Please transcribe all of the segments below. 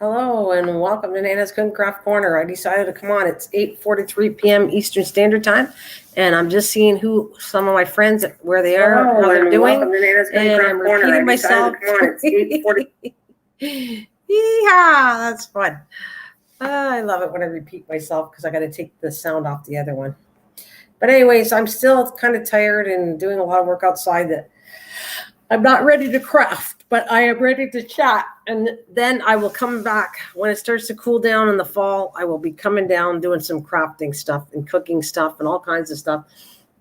Hello and welcome to Nana's Cooking Craft Corner. I decided to come on. It's 8:43 p.m. Eastern Standard Time, and I'm just seeing some of my friends, where they are, how they're doing. Welcome to Nana's Cooking Craft Corner. I'm repeating myself. Come on, it's 8:40. Yeah, that's fun. I love it when I repeat myself because I got to take the sound off the other one. But anyways, I'm still kind of tired and doing a lot of work outside that I'm not ready to craft, but I am ready to chat. And then I will come back when it starts to cool down in the fall. I will be coming down doing some crafting stuff and cooking stuff and all kinds of stuff.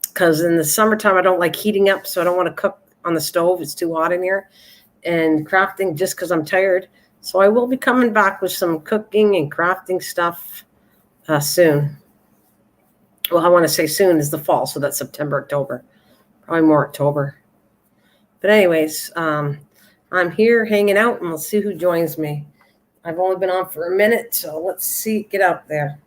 Because in the summertime, I don't like heating up, so I don't want to cook on the stove. It's too hot in here. And crafting just because I'm tired. So I will be coming back with some cooking and crafting stuff soon. Well, I want to say soon is the fall, so that's September, October. Probably more October. But anyways, I'm here hanging out, and we'll see who joins me. I've only been on for a minute, so let's see. Get out there.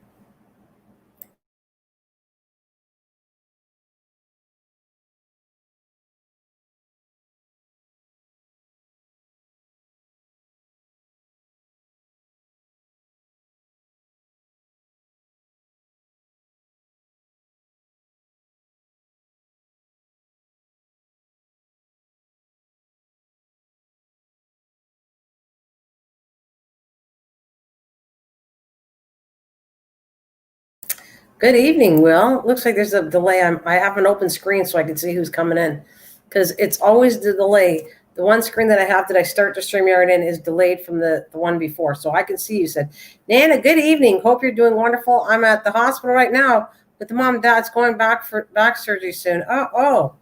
Good evening, Will. Looks like there's a delay. I have an open screen so I can see who's coming in, because it's always the delay. The one screen that I have that I start the StreamYard in is delayed from the one before. So I can see you said, Nana, good evening. Hope you're doing wonderful. I'm at the hospital right now with the mom and dad's going back for back surgery soon. Was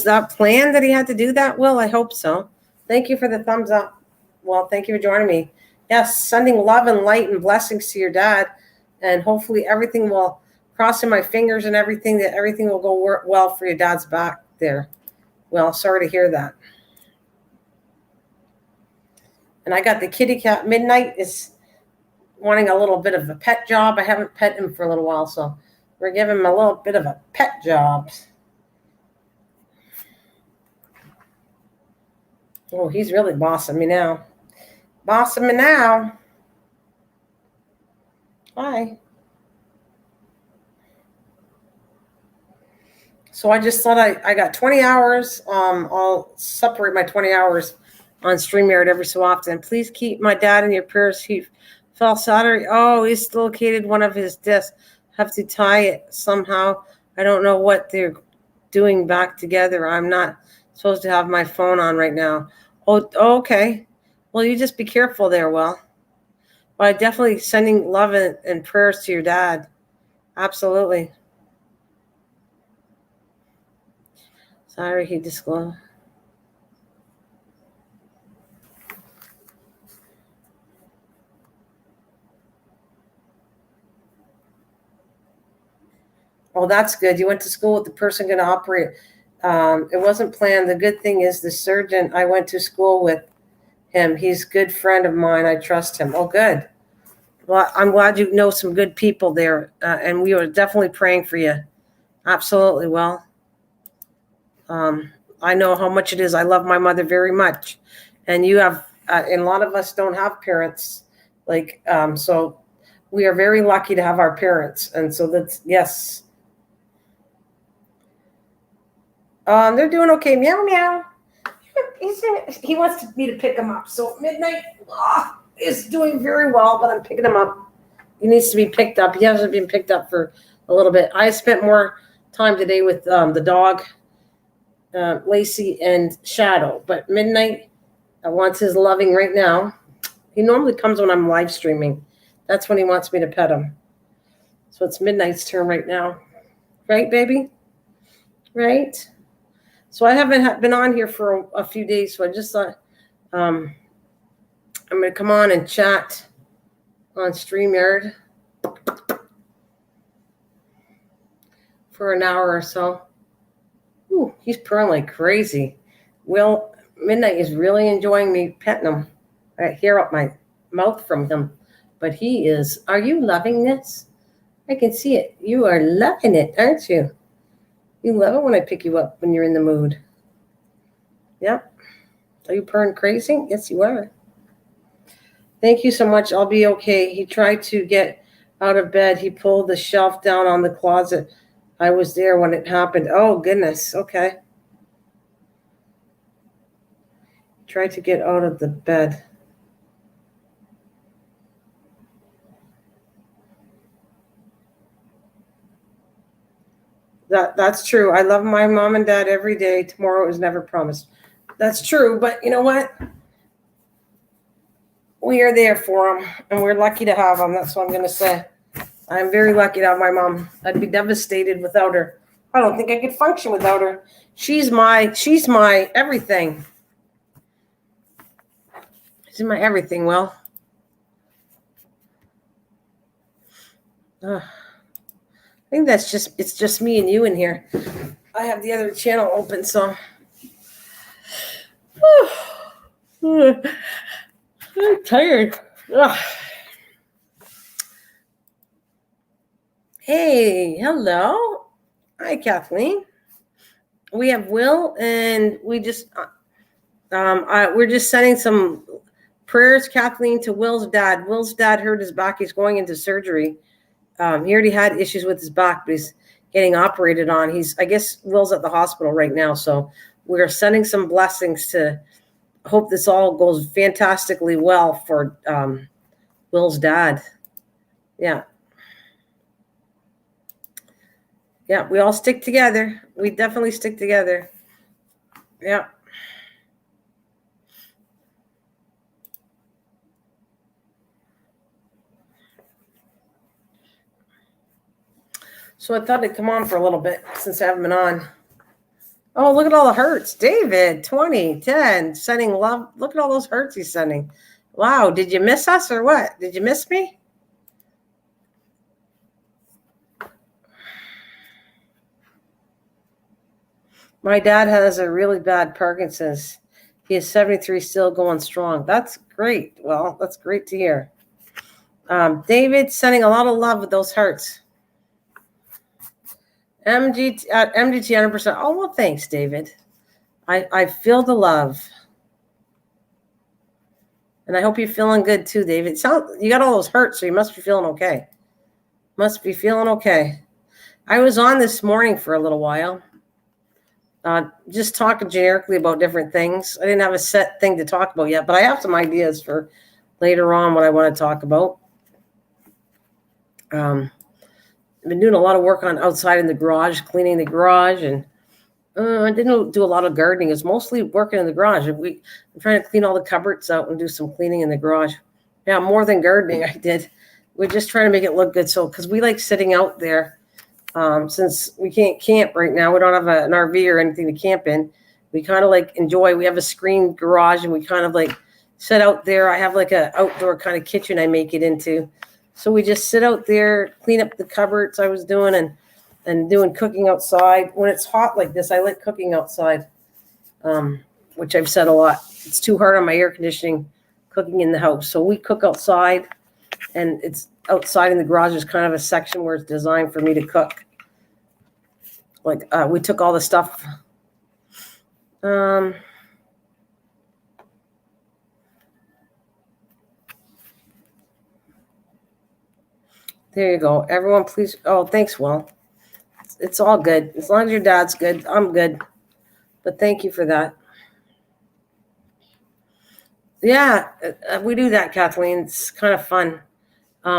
that planned that he had to do that, Will? I hope so. Thank you for the thumbs up. Well, thank you for joining me. Yes, sending love and light and blessings to your dad. And hopefully everything will, crossing my fingers and everything, that everything will go well for your dad's back there. Well, sorry to hear that. And I got the kitty cat. Midnight is wanting a little bit of a pet job. I haven't pet him for a little while, so we're giving him a little bit of a pet job. Oh, he's really bossing me now. Bossing me now. Hi. So I just thought I got 20 hours. I'll separate my 20 hours on StreamYard every so often. Please keep my dad in your prayers. He fell Saturday. Oh, he's dislocated one of his discs. Have to tie it somehow. I don't know what they're doing back together. I'm not supposed to have my phone on right now. Oh, okay. Well, you just be careful there, Will. But definitely sending love and prayers to your dad. Absolutely. Sorry, he disclosed. Oh, that's good. You went to school with the person going to operate. It wasn't planned. The good thing is the surgeon, I went to school with him. He's a good friend of mine. I trust him. Oh, good. Well, I'm glad you know some good people there. And we were definitely praying for you. Absolutely. Well, I know how much it is. I love my mother very much. And you have, and a lot of us don't have parents. So we are very lucky to have our parents. And so that's, yes. They're doing okay. Meow, meow. He wants me to pick him up. So Midnight is doing very well, but I'm picking him up. He needs to be picked up. He hasn't been picked up for a little bit. I spent more time today with the dog, Lacey and Shadow. But Midnight wants his loving right now. He normally comes when I'm live streaming. That's when he wants me to pet him. So it's Midnight's turn right now. Right, baby? Right? So I haven't been on here for a few days, so I just thought I'm going to come on and chat on StreamYard for an hour or so. Ooh, he's purring like crazy. Will, Midnight is really enjoying me petting him. I hear up my mouth from him, but he is. Are you loving this? I can see it. You are loving it, aren't you? You love it when I pick you up when you're in the mood. Yep. Are you purring crazy? Yes, you are. Thank you so much. I'll be okay. He tried to get out of bed. He pulled the shelf down on the closet. I was there when it happened. Oh, goodness. Okay. Tried to get out of the bed. That's true. I love my mom and dad every day. Tomorrow is never promised. That's true. But you know what? We are there for them, and we're lucky to have them. That's what I'm going to say. I'm very lucky to have my mom. I'd be devastated without her. I don't think I could function without her. She's my everything. She's my everything, Will. I think it's just me and you in here. I have the other channel open, so I'm tired. Ugh. Hey, hello. Hi, Kathleen. We have Will, and we're just sending some prayers, Kathleen, to Will's dad. Will's dad hurt his back. He's going into surgery. He already had issues with his back, but he's getting operated on. I guess Will's at the hospital right now, so we're sending some blessings to hope this all goes fantastically well for Will's dad. Yeah. Yeah, we all stick together. We definitely stick together. Yeah. So I thought I'd come on for a little bit since I haven't been on. Oh, look at all the hearts. David, 20, 10, sending love. Look at all those hearts he's sending. Wow, did you miss us or what? Did you miss me? My dad has a really bad Parkinson's. He is 73, still going strong. That's great. Well, that's great to hear. David, sending a lot of love with those hearts. MDT 100%. Oh, well, thanks, David. I feel the love. And I hope you're feeling good too, David. You got all those hurts, so you must be feeling okay. Must be feeling okay. I was on this morning for a little while, just talking generically about different things. I didn't have a set thing to talk about yet, but I have some ideas for later on what I want to talk about. I've been doing a lot of work on outside in the garage, cleaning the garage, and I didn't do a lot of gardening. It's mostly working in the garage. I'm trying to clean all the cupboards out and do some cleaning in the garage. Yeah, more than gardening I did. We're just trying to make it look good. So, because we like sitting out there, since we can't camp right now, we don't have an RV or anything to camp in. We kind of like enjoy. We have a screened garage, and we kind of like sit out there. I have like an outdoor kind of kitchen I make it into. So we just sit out there, clean up the cupboards I was doing, and doing cooking outside. When it's hot like this, I like cooking outside, which I've said a lot. It's too hard on my air conditioning cooking in the house. So we cook outside, and it's outside in the garage is kind of a section where it's designed for me to cook. Like we took all the stuff. There you go. Everyone, please. Oh, thanks, Will. It's all good. As long as your dad's good, I'm good. But thank you for that. Yeah, we do that, Kathleen. It's kind of fun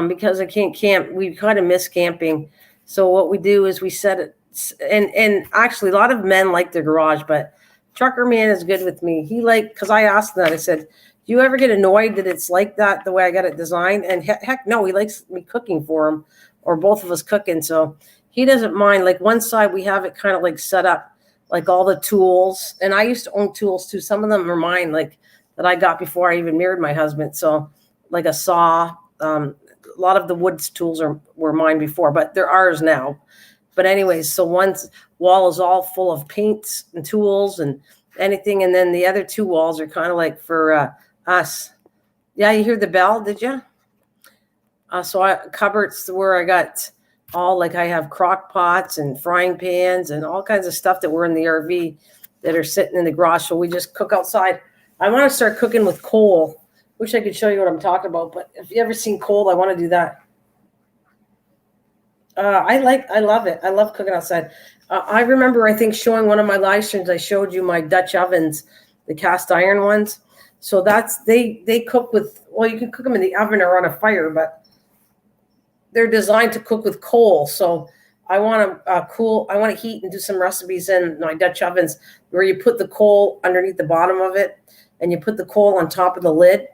because I can't camp. We kind of miss camping. So what we do is we set it. And actually, a lot of men like their garage, but Trucker Man is good with me. Because I asked him that. I said, do you ever get annoyed that it's like that, the way I got it designed? And heck no, he likes me cooking for him, or both of us cooking. So he doesn't mind. Like one side, we have it kind of like set up, like all the tools. And I used to own tools too. Some of them are mine, like that I got before I even married my husband. So like a saw, a lot of the wood tools were mine before, but they're ours now. But anyways, so one wall is all full of paints and tools and anything. And then the other two walls are kind of like for us. Yeah, you hear the bell, did you? Cupboards where I got all, like I have crock pots and frying pans and all kinds of stuff that were in the RV that are sitting in the garage. So we just cook outside. I want to start cooking with coal. Wish I could show you what I'm talking about, but if you ever seen cold, I want to do that. I love it. I love cooking outside. I remember, I think, showing one of my live streams. I showed you my Dutch ovens, the cast iron ones. So they cook with, well, you can cook them in the oven or on a fire, but they're designed to cook with coal. So I want to I want to heat and do some recipes in my Dutch ovens where you put the coal underneath the bottom of it, and you put the coal on top of the lid.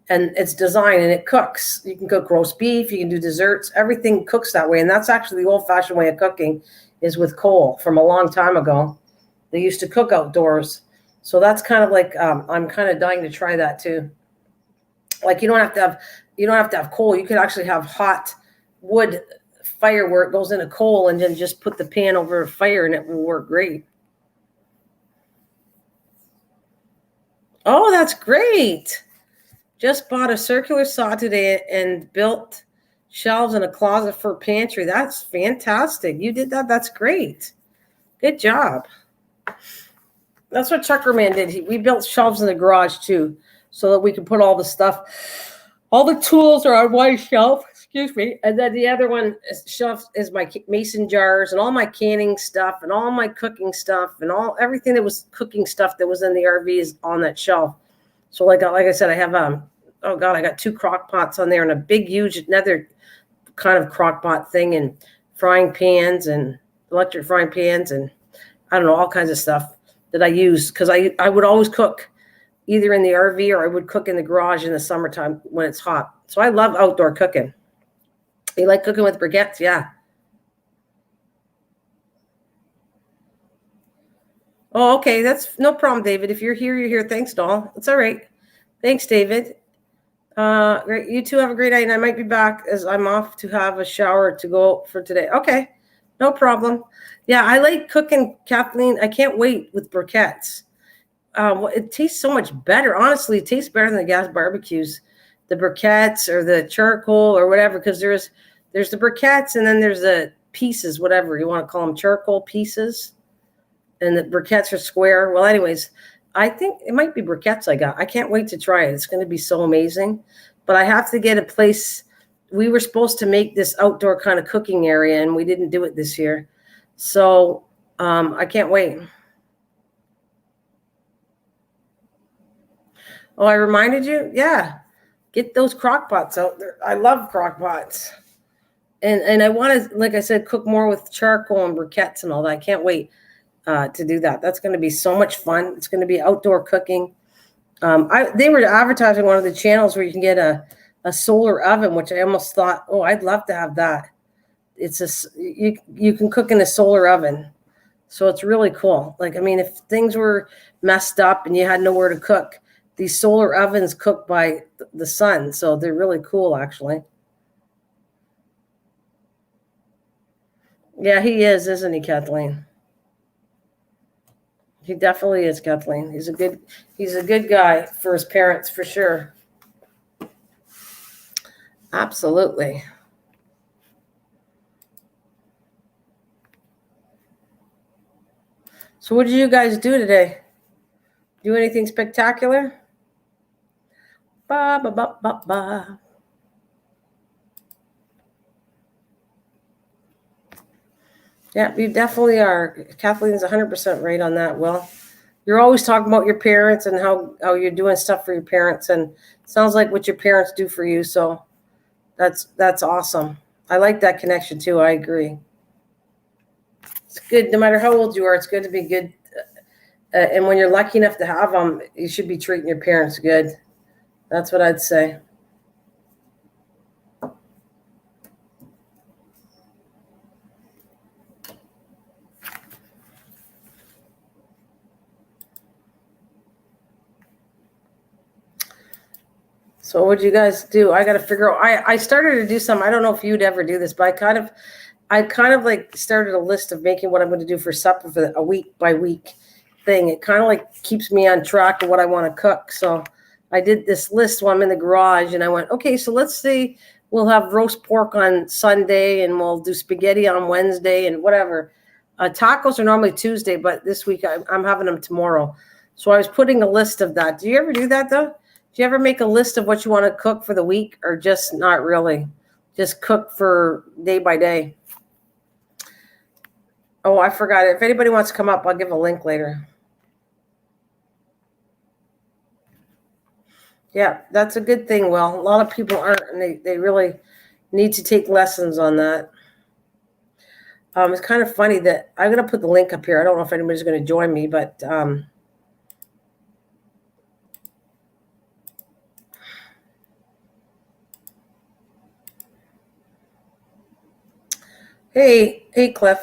And it's designed and it cooks. You can cook roast beef, you can do desserts, everything cooks that way. And that's actually the old-fashioned way of cooking, is with coal from a long time ago. They used to cook outdoors. So that's kind of like, I'm kind of dying to try that too. Like you don't have to have coal. You could actually have hot wood fire where it goes into coal, and then just put the pan over a fire and it will work great. Oh, that's great. Just bought a circular saw today and built shelves in a closet for a pantry. That's fantastic. You did that. That's great. Good job. That's what Chuckerman did. We built shelves in the garage too, so that we could put all the stuff, all the tools are on one shelf. Excuse me. And then the other one shelf is my mason jars and all my canning stuff and all my cooking stuff and everything that was cooking stuff that was in the RV is on that shelf. So like I said, I have oh God, I got 2 crock pots on there and a big, huge, another kind of crock pot thing, and frying pans and electric frying pans and I don't know, all kinds of stuff that I use, because I would always cook either in the RV or I would cook in the garage in the summertime when it's hot. So I love outdoor cooking. You like cooking with briquettes? Yeah. Oh, okay. That's no problem, David. If you're here, you're here. Thanks, doll. It's all right. Thanks, David. Great. You two have a great night, and I might be back as I'm off to have a shower to go for today. Okay. No problem. Yeah, I like cooking, Kathleen. I can't wait with briquettes. It tastes so much better. Honestly, it tastes better than the gas barbecues, the briquettes or the charcoal or whatever, because there's the briquettes and then there's the pieces, whatever you want to call them, charcoal pieces, and the briquettes are square. Well, anyways, I think it might be briquettes I got. I can't wait to try it. It's going to be so amazing. But I have to get a place. We were supposed to make this outdoor kind of cooking area, and we didn't do it this year. So I can't wait. Oh, I reminded you? Yeah. Get those crock pots out there. I love crock pots. And I want to, like I said, cook more with charcoal and briquettes and all that. I can't wait to do that. That's going to be so much fun. It's going to be outdoor cooking. They were advertising one of the channels where you can get a solar oven, which I almost thought, oh, I'd love to have that. You can cook in a solar oven. So it's really cool. Like, I mean, if things were messed up and you had nowhere to cook, these solar ovens cook by the sun. So they're really cool, actually. Yeah, he is, isn't he, Kathleen? He definitely is, Kathleen. He's a good guy for his parents, for sure. Absolutely. So what did you guys do today? Do anything spectacular? Ba ba ba ba ba. Yeah, you definitely are. Kathleen's 100% right on that. Well, you're always talking about your parents and how you're doing stuff for your parents, and it sounds like what your parents do for you. So that's awesome. I like that connection too. I agree. It's good, no matter how old you are. It's good to be good, and when you're lucky enough to have them, you should be treating your parents good. That's what I'd say. So what do you guys do? I got to figure out. I started to do some. I don't know if you'd ever do this, but I kind of like started a list of making what I'm going to do for supper for a week by week thing. It kind of like keeps me on track of what I want to cook. So I did this list while I'm in the garage, and I went, okay, so let's say we'll have roast pork on Sunday, and we'll do spaghetti on Wednesday, and whatever. Tacos are normally Tuesday, but this week I'm having them tomorrow. So I was putting a list of that. Do you ever do that though? Do you ever make a list of what you want to cook for the week, or just not really? Just cook for day by day? Oh, I forgot it. If anybody wants to come up, I'll give a link later. Yeah, that's a good thing. Well, a lot of people aren't, and they really need to take lessons on that. It's kind of funny that I'm going to put the link up here. I don't know if anybody's going to join me, but hey, Cliff.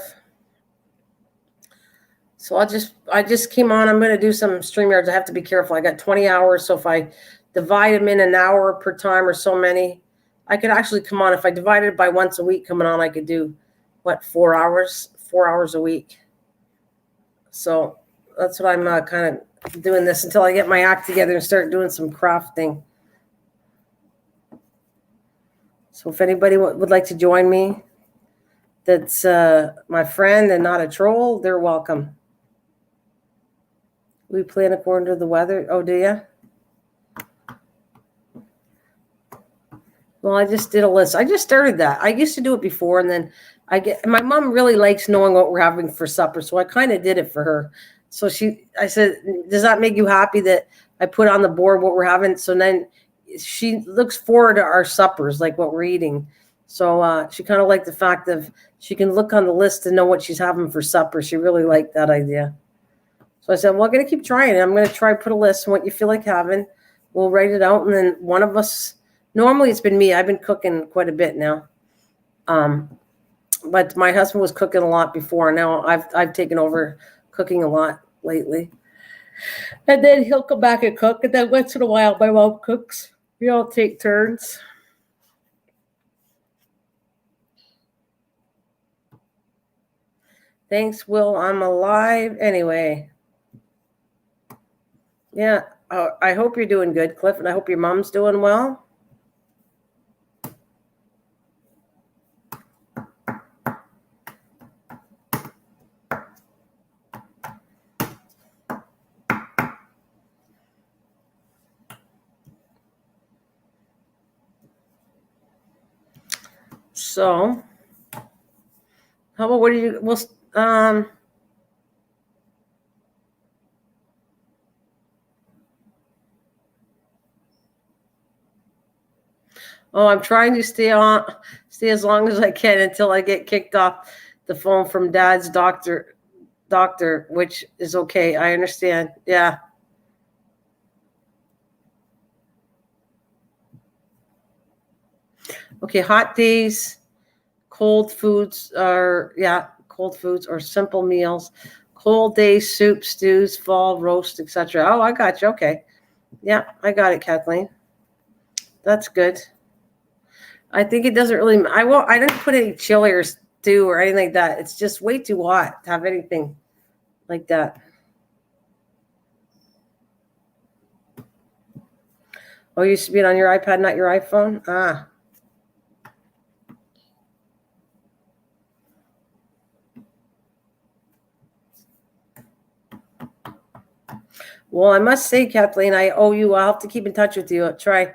So I just came on. I'm going to do some StreamYards. I have to be careful. I got 20 hours, so if I divide them in an hour per time or so many, I could actually come on. If I divided it by once a week coming on, I could do, 4 hours? 4 hours a week. So that's what I'm kind of doing this until I get my act together and start doing some crafting. So if anybody would like to join me, that's my friend and not a troll, they're welcome. We plan according to the weather. Oh, do you? Well, I just did a list. I just started that. I used to do it before, and then my mom really likes knowing what we're having for supper, so I kind of did it for her. So I said, does that make you happy that I put on the board what we're having? So then she looks forward to our suppers, like what we're eating. So she kind of liked the fact of she can look on the list to know what she's having for supper. She really liked that idea. So I said, well, I'm going to keep trying it. I'm going to try put a list of what you feel like having. We'll write it out, and then one of us. Normally it's been me. I've been cooking quite a bit now. But my husband was cooking a lot before. Now I've taken over cooking a lot lately. And then he'll come back and cook. And then once in a while my mom cooks. We all take turns. Thanks, Will. I'm alive anyway. Yeah. I hope you're doing good, Cliff, and I hope your mom's doing well. So, how about what do you? Well, I'm trying to stay as long as I can until I get kicked off the phone from Dad's doctor, which is okay. I understand. Yeah. Okay. Hot days, cold foods or simple meals. Cold days, soup, stews, fall, roast, etc. Oh, I got you. Okay. Yeah, I got it, Kathleen. That's good. I think it doesn't really. I didn't put any chili or stew or anything like that. It's just way too hot to have anything like that. Oh, you used to be on your iPad, not your iPhone? Ah. Well, I must say, Kathleen, I owe you. I'll have to keep in touch with you. I'll try.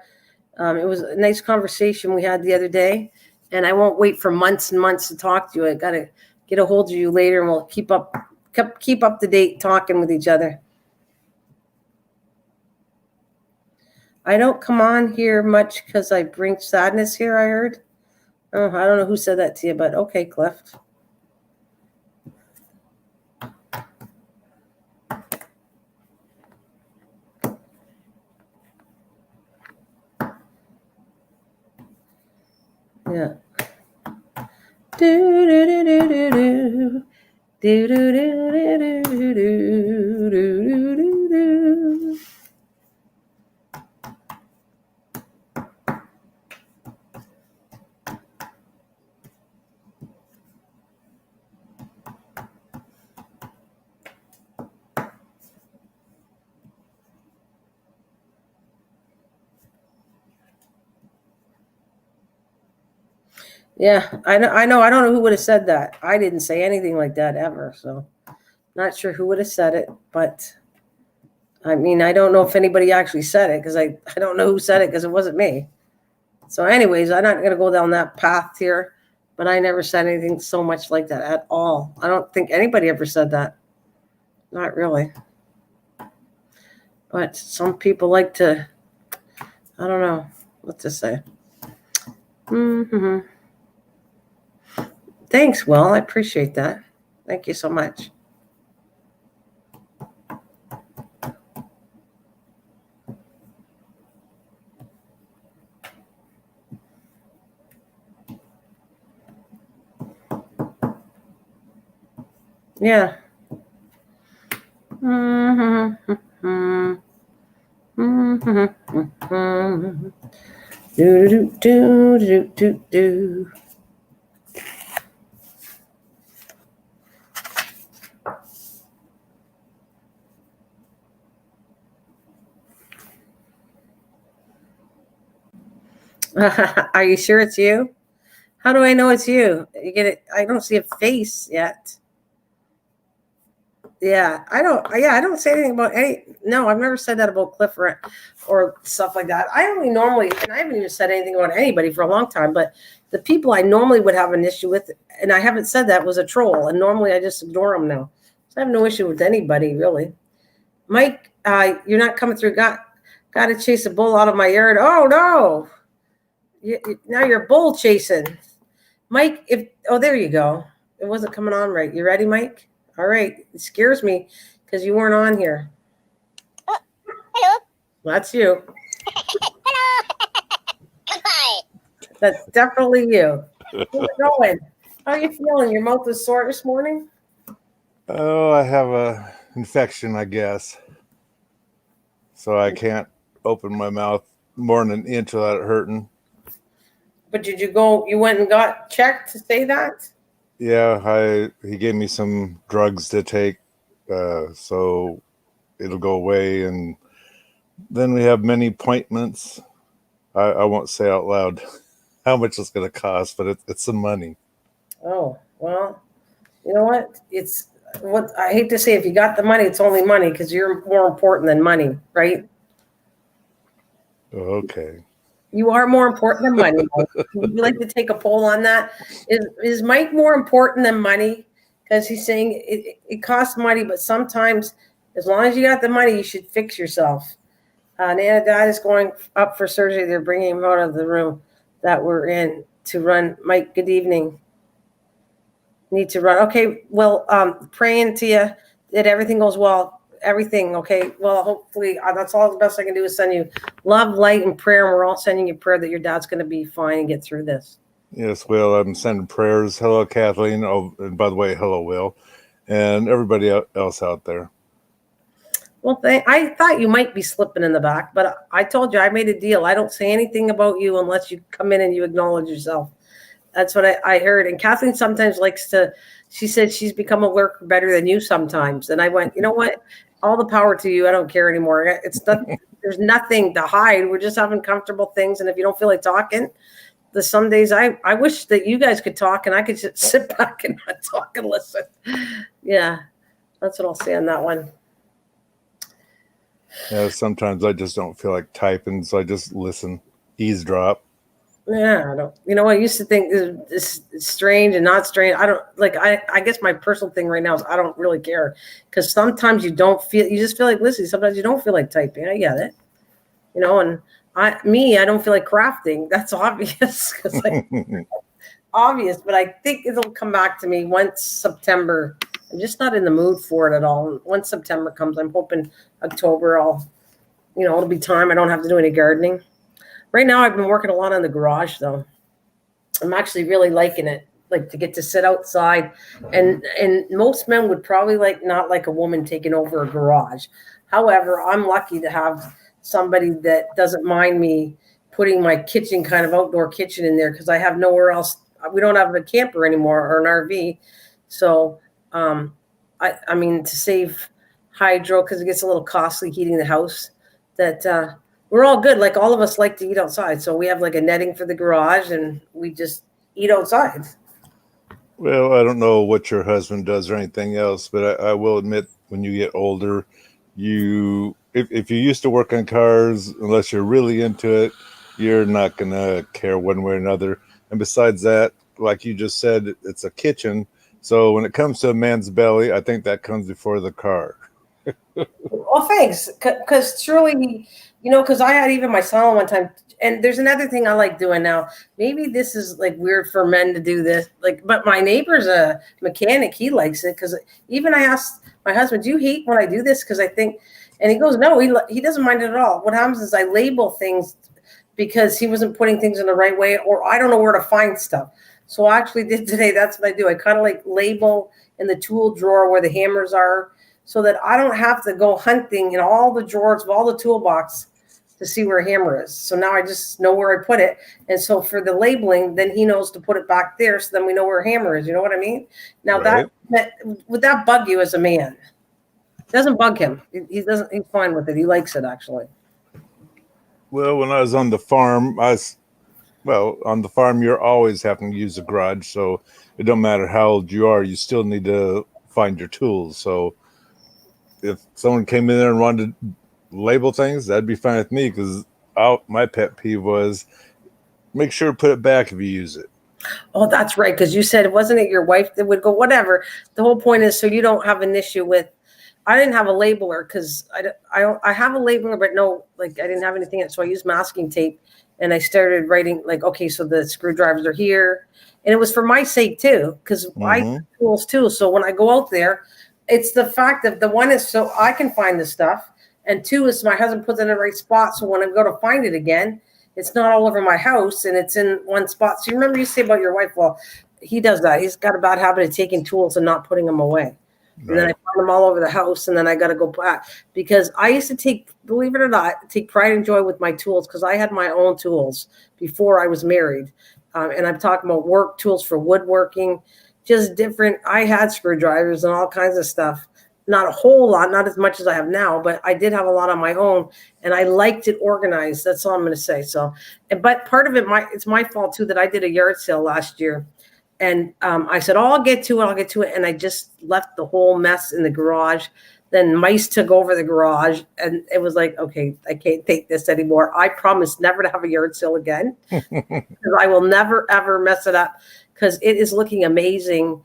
It was a nice conversation we had the other day, and I won't wait for months and months to talk to you. I got to get a hold of you later, and we'll keep up to date talking with each other. I don't come on here much because I bring sadness here, I heard. Oh, I don't know who said that to you, but okay, Cliff. Yeah. Do do do do do do. Do do do do do do do do do. Yeah, I know. I don't know who would have said that. I didn't say anything like that ever. So, not sure who would have said it, but I mean, I don't know if anybody actually said it because I don't know who said it because it wasn't me. So anyways, I'm not going to go down that path here, but I never said anything so much like that at all. I don't think anybody ever said that. Not really. But some people like to, I don't know what to say. Mm-hmm. Thanks, Will. I appreciate that. Thank you so much. Yeah. Mm-hmm. Mm-hmm. Do do do do do do. Are you sure it's you? How do I know it's you? You get it? I don't see a face yet. Yeah, I don't. Yeah, I don't say anything about any. No, I've never said that about Cliff or stuff like that. I only normally, and I haven't even said anything about anybody for a long time. But the people I normally would have an issue with, and I haven't said that, was a troll. And normally I just ignore them now. So I have no issue with anybody really. Mike, you're not coming through. Got to chase a bull out of my yard. Oh no! Now you're bull chasing, Mike. There you go. It wasn't coming on right. You ready, Mike? All right. It scares me because you weren't on here. Oh, hello. That's you. Hello. Hi. That's definitely you. How's it going? How are you feeling? Your mouth is sore this morning? Oh, I have a infection, I guess. So I can't open my mouth more than an inch without it hurting. But did you went and got checked to say that? Yeah, he gave me some drugs to take, so it'll go away. And then we have many appointments. I won't say out loud how much it's going to cost, but it's some money. Oh, well, you know what? It's what I hate to say. If you got the money, it's only money because you're more important than money, right? Okay. You are more important than money. Would you like to take a poll on that? Is Mike more important than money? Because he's saying it costs money, but sometimes, as long as you got the money, you should fix yourself. Nana.s is going up for surgery. They're bringing him out of the room that we're in to run. Mike, good evening. Need to run. Okay, well, praying to you that everything goes well. Everything, okay? Well, hopefully, that's all the best I can do is send you love, light, and prayer. And we're all sending you prayer that your dad's going to be fine and get through this. Yes, Will, I'm sending prayers. Hello, Kathleen. Oh, and by the way, hello, Will, and everybody else out there. Well, I thought you might be slipping in the back, but I told you I made a deal. I don't say anything about you unless you come in and you acknowledge yourself. That's what I heard. And Kathleen sometimes likes to, she said she's become a worker better than you sometimes. And I went, you know what? All the power to you. I don't care anymore. It's not, there's nothing to hide. We're just having comfortable things. And if you don't feel like talking, some days I wish that you guys could talk and I could just sit back and not talk and listen. Yeah, that's what I'll say on that one. Yeah, sometimes I just don't feel like typing, so I just listen, eavesdrop. Yeah, I don't. You know, I used to think it's strange and not strange. I don't like. I guess my personal thing right now is I don't really care because sometimes you just feel like listening. Sometimes you don't feel like typing. I get it. You know, and I don't feel like crafting. That's obvious because obvious. But I think it'll come back to me once September. I'm just not in the mood for it at all. Once September comes, I'm hoping October. It'll be time. I don't have to do any gardening. Right now, I've been working a lot on the garage, though. I'm actually really liking it, like to get to sit outside. And most men would probably not like a woman taking over a garage. However, I'm lucky to have somebody that doesn't mind me putting my kitchen, kind of outdoor kitchen, in there because I have nowhere else. We don't have a camper anymore or an RV. So, I mean, to save hydro because it gets a little costly heating the house, that we're all good. Like all of us like to eat outside. So we have like a netting for the garage and we just eat outside. Well, I don't know what your husband does or anything else, but I will admit when you get older, you if you used to work on cars, unless you're really into it, you're not gonna care one way or another. And besides that, like you just said, it's a kitchen. So when it comes to a man's belly, I think that comes before the car. Well, thanks, because surely, because I had even my son one time, and there's another thing I like doing now. Maybe this is like weird for men to do this, like, but my neighbor's a mechanic. He likes it because even I asked my husband, "Do you hate when I do this?" Because I think, and he goes, "No, he doesn't mind it at all." What happens is I label things because he wasn't putting things in the right way, or I don't know where to find stuff. So I actually did today. That's what I do. I kind of like label in the tool drawer where the hammers are, so that I don't have to go hunting in all the drawers of all the toolbox to see where a hammer is. So now I just know where I put it. And so for the labeling, then he knows to put it back there. So then we know where a hammer is. You know what I mean? Now Right. that would that bug you as a man? It doesn't bug him. He doesn't, he's fine with it. He likes it actually. Well, when I was on the farm, on the farm, you're always having to use a garage. So it don't matter how old you are, you still need to find your tools. So if someone came in there and wanted to label things, that'd be fine with me, because my pet peeve was make sure to put it back if you use it. Oh, that's right. Because you said, wasn't it your wife that would go, whatever. The whole point is so you don't have an issue with, I didn't have a labeler because I have a labeler, but no, like I didn't have anything else. So I used masking tape and I started writing like, okay, so the screwdrivers are here. And it was for my sake too, because I Mm-hmm. have tools too. So when I go out there, it's the fact that the one is so I can find the stuff. And two is my husband puts it in the right spot. So when I go to find it again, it's not all over my house and it's in one spot. So you remember you say about your wife, well, he does that. He's got a bad habit of taking tools and not putting them away. And then I Right. find them all over the house, and then I got to go back because I used to believe it or not, take pride and joy with my tools because I had my own tools before I was married. And I'm talking about work tools for woodworking, just different. I had screwdrivers and all kinds of stuff. Not a whole lot, not as much as I have now, but I did have a lot on my own, and I liked it organized. That's all I'm going to say. So, but part of it, it's my fault too that I did a yard sale last year. And I said, oh, I'll get to it. I'll get to it. And I just left the whole mess in the garage. Then mice took over the garage. And it was like, okay, I can't take this anymore. I promise never to have a yard sale again. Because I will never, ever mess it up because it is looking amazing.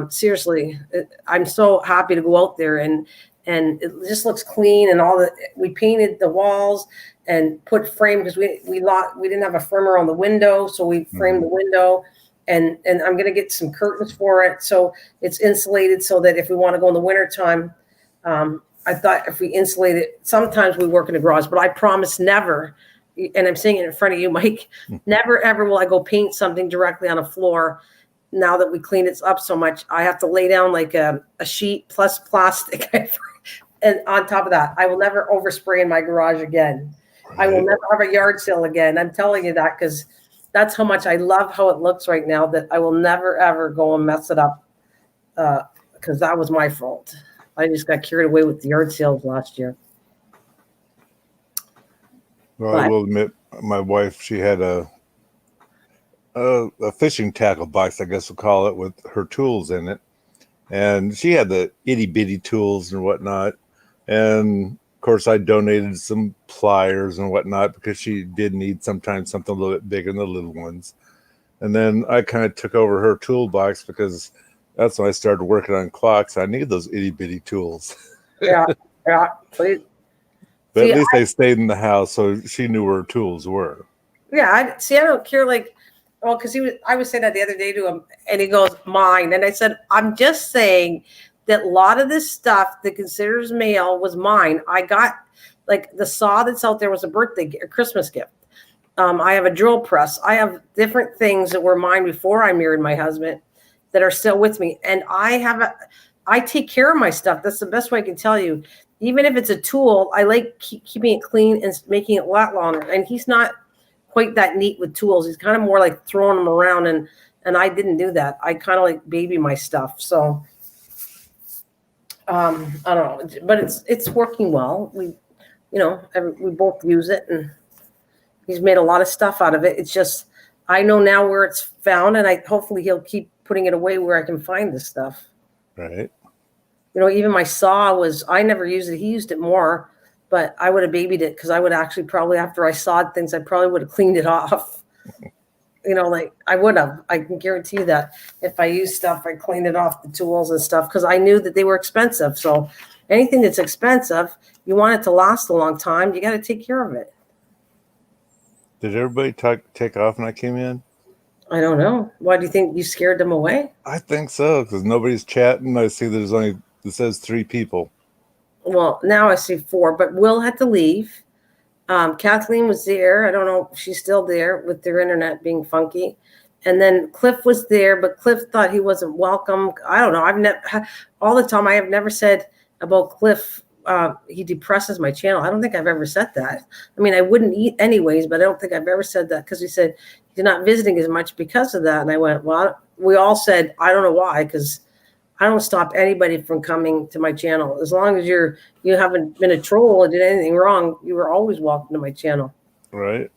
Seriously, I'm so happy to go out there and it just looks clean and we painted the walls and put frame because we didn't have a framer on the window. So we framed the window. And I'm going to get some curtains for it. So it's insulated so that if we want to go in the wintertime, I thought if we insulate it, sometimes we work in the garage, but I promise never, and I'm saying it in front of you, Mike, never, ever will I go paint something directly on a floor. Now that we clean it up so much, I have to lay down like a sheet plus plastic. And on top of that, I will never overspray in my garage again. I will never have a yard sale again. I'm telling you that because that's how much I love how it looks right now that I will never, ever go and mess it up because that was my fault. I just got carried away with the yard sales last year. Well, I will admit, my wife, she had a fishing tackle box, I guess we'll call it, with her tools in it. And she had the itty bitty tools and whatnot. And of course, I donated some pliers and whatnot because she did need sometimes something a little bit bigger than the little ones. And then I kind of took over her toolbox because that's when I started working on clocks. I needed those itty bitty tools. Yeah. Please. But at least they stayed in the house, so she knew where her tools were. Yeah. I don't care. Like, well, because I was saying that the other day to him, and he goes, mine. And I said, I'm just saying that a lot of this stuff that considers male was mine. I got like the saw that's out there was a Christmas gift. I have a drill press. I have different things that were mine before I married my husband that are still with me. And I take care of my stuff. That's the best way I can tell you. Even if it's a tool, I like keeping it clean and making it a lot longer. And he's not quite that neat with tools. He's kind of more like throwing them around. And I didn't do that. I kind of like baby my stuff. So I don't know, but it's working well. We both use it and he's made a lot of stuff out of it. It's just, I know now where it's found and hopefully he'll keep putting it away where I can find this stuff. Right. Even my saw I never used it. He used it more. but I would have babied it because I would actually probably, after I sawed things, I probably would have cleaned it off. Like I would have. I can guarantee you that if I used stuff, I cleaned it off the tools and stuff because I knew that they were expensive. So anything that's expensive, you want it to last a long time. You got to take care of it. Did everybody take off when I came in? I don't know. Why do you think you scared them away? I think so, because nobody's chatting. I see it says 3 people. Well, now I see 4, but Will had to leave. Kathleen was there. I don't know if she's still there with their internet being funky. And then Cliff was there, but Cliff thought he wasn't welcome. I don't know. I've never, all the time, I have never said about Cliff, he depresses my channel. I don't think I've ever said that. I mean, I wouldn't eat anyways, but I don't think I've ever said that because he said you're not visiting as much because of that. And I went, well, we all said, I don't know why, because I don't stop anybody from coming to my channel. As long as you haven't been a troll or did anything wrong, you were always welcome to my channel. Right.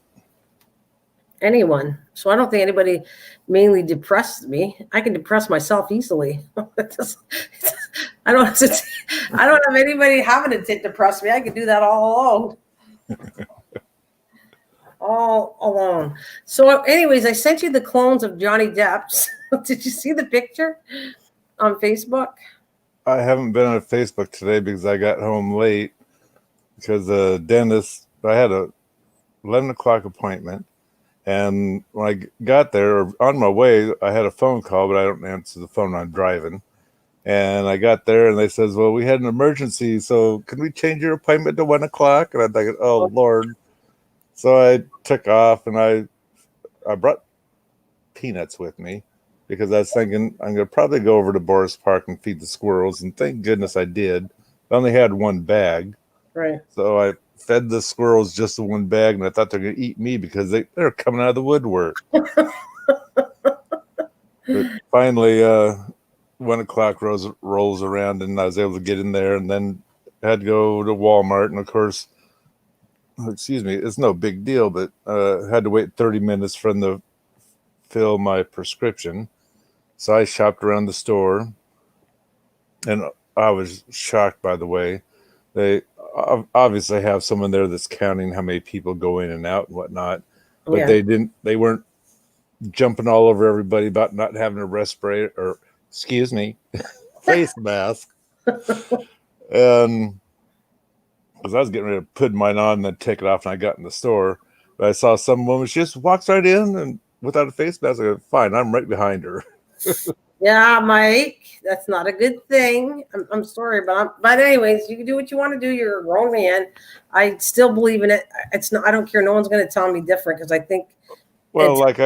Anyone. So I don't think anybody mainly depressed me. I can depress myself easily. I don't have anybody having to depress me. I can do that all alone. All alone. So anyways, I sent you the clones of Johnny Depp's. Did you see the picture on Facebook? I haven't been on Facebook today because I got home late because the dentist, I had a 11 o'clock appointment. And when I got there, or on my way, I had a phone call, but I don't answer the phone when I'm driving. And I got there and they says, well, we had an emergency, so can we change your appointment to 1 o'clock? And I'm thinking, oh, Lord. So I took off and I brought peanuts with me because I was thinking I'm going to probably go over to Boris Park and feed the squirrels. And thank goodness I did. I only had 1 bag. Right. So I fed the squirrels just the 1 bag, and I thought they're going to eat me because they're coming out of the woodwork. But finally, 1 o'clock rolls around, and I was able to get in there, and then had to go to Walmart. And of course, excuse me, it's no big deal, but had to wait 30 minutes for them to fill my prescription. So I shopped around the store, and I was shocked, by the way. They obviously have someone there that's counting how many people go in and out and whatnot, but they weren't jumping all over everybody about not having a respirator or face mask. And because I was getting ready to put mine on and then take it off, and I got in the store, but I saw some woman, she just walks right in and without a face mask. I go, fine, I'm right behind her. Yeah, Mike, that's not a good thing. I'm sorry, but anyways, you can do what you want to do. You're a grown man. I still believe in it. It's not. I don't care. No one's going to tell me different because I think. Well, like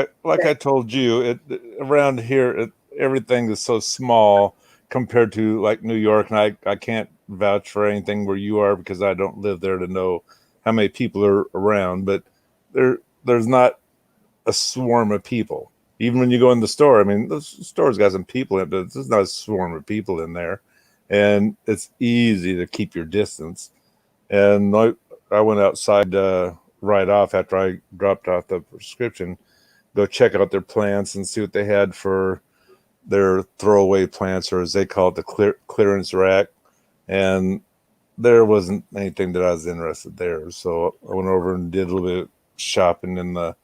I told you, around here, everything is so small compared to like New York, and I can't vouch for anything where you are because I don't live there to know how many people are around. But there's not a swarm of people. Even when you go in the store, I mean, the store's got some people in it, but there's not a swarm of people in there. And it's easy to keep your distance. And I went outside right off after I dropped off the prescription, go check out their plants and see what they had for their throwaway plants, or as they call it, the clearance rack. And there wasn't anything that I was interested there. So I went over and did a little bit of shopping in the